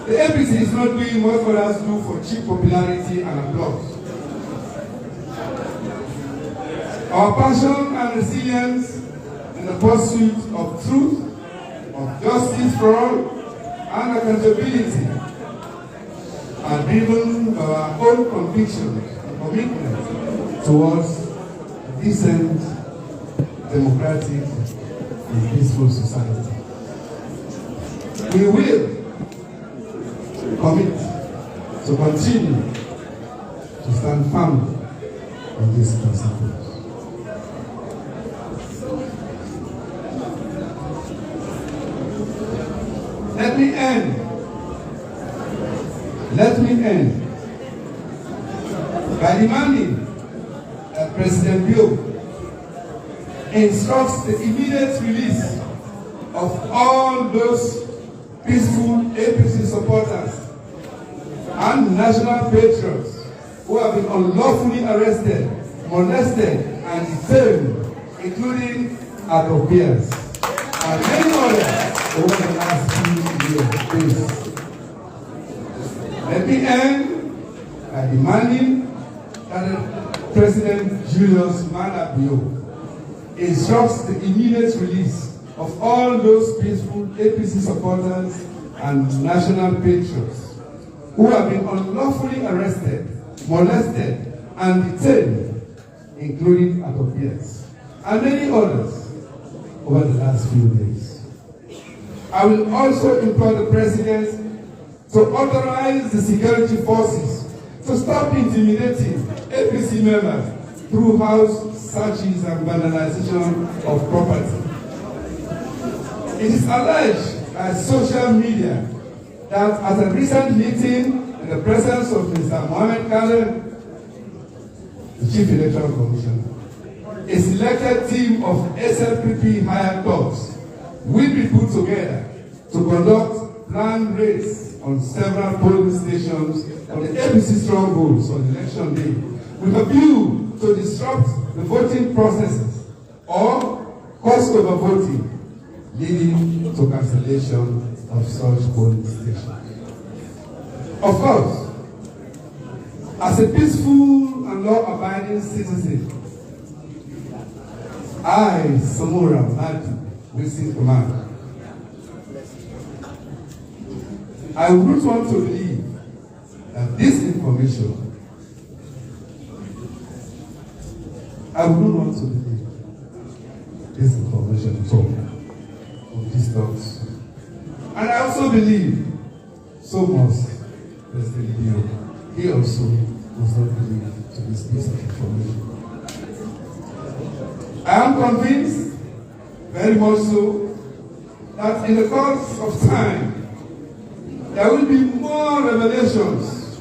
The APC is not doing what others do for cheap popularity and applause. Our passion and resilience in the pursuit of truth, of justice for all, and accountability are driven by our own convictions and commitment towards a decent, democratic, and peaceful society. We will commit to continue to stand firm on these principles. Let me end by demanding that President Bill instructs the immediate release of all those peaceful APC supporters and national patriots who have been unlawfully arrested, molested, and detained, including Ethiopians and many others over the last few years. Let me end by demanding that President Julius Maada Bio instructs the immediate release of all those peaceful APC supporters and national patriots who have been unlawfully arrested, molested, and detained, including Ethiopians and many others over the last few days. I will also implore the President to authorize the security forces to stop intimidating APC members through house searches and vandalization of property. It is alleged by social media that at a recent meeting in the presence of Mr. Mohamed Khaled, the Chief Electoral Commissioner, a selected team of SLPP hired dogs will be put together to conduct planned raids on several polling stations on the APC strongholds on election day with a view to disrupt the voting processes or cause overvoting, leading to cancellation of such polling stations. Of course, as a peaceful and law-abiding citizen, I, Samura, Wilson Kamara, I would want to believe that this information, I would not want to believe this information at all of these thoughts. And I also believe, so must President Bio, he also does not believe to this piece of information. I am convinced, very much so, that in the course of time, there will be more revelations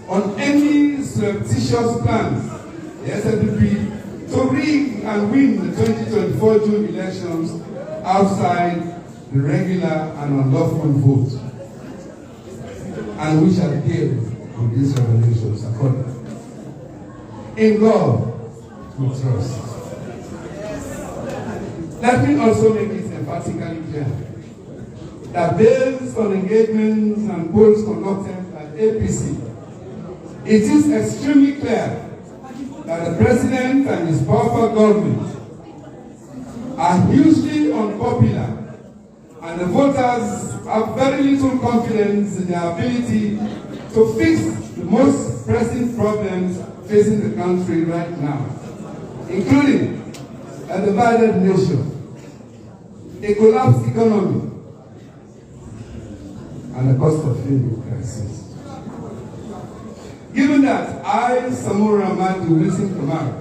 on any surreptitious plans the SNDP to rig and win the 2024 June elections outside the regular and unlawful vote. And we shall deal with these revelations accordingly. In God, we trust. Let me also make it emphatically clear that based on engagements and polls conducted at APC, it is extremely clear that the President and his powerful government are hugely unpopular, and the voters have very little confidence in their ability to fix the most pressing problems facing the country right now, including a divided nation, a collapsed economy, and the cost of living crisis. Given that I, Samura, Kamara,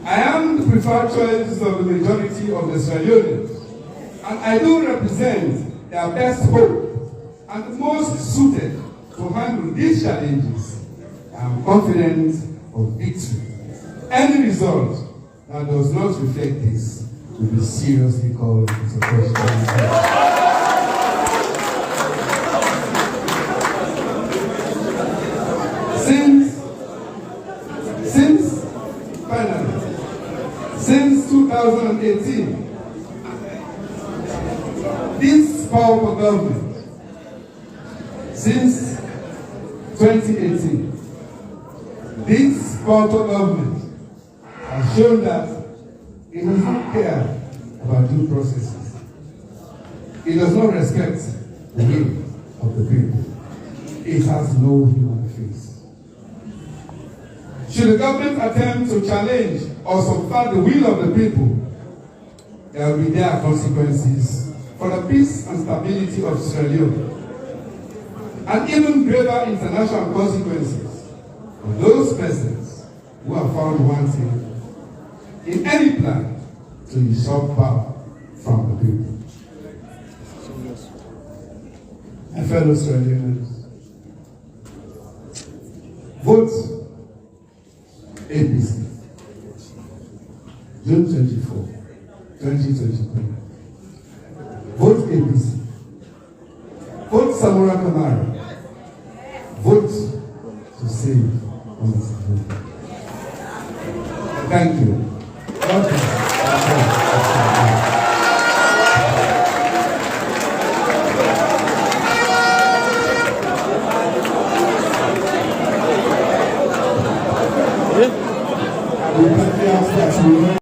I am the preferred choice of the majority of the Australians, and I do represent their best hope and the most suited to handle these challenges. I am confident of victory. Any result that does not reflect this will be seriously called into question. Since 2018, this powerful government, since 2018, this powerful government has shown that it does not care about due processes. It does not respect the will of the people. It has no human face. Should the government attempt to challenge or subvert the will of the people, there will be dire consequences for the peace and stability of Australia, and even greater international consequences for those persons who are found wanting in any plan to usurp power from the people. My fellow Australians, vote APC, June 24, 2023. Vote APC. Vote Samura Kamara. Vote to save honest vote. Thank you. God bless.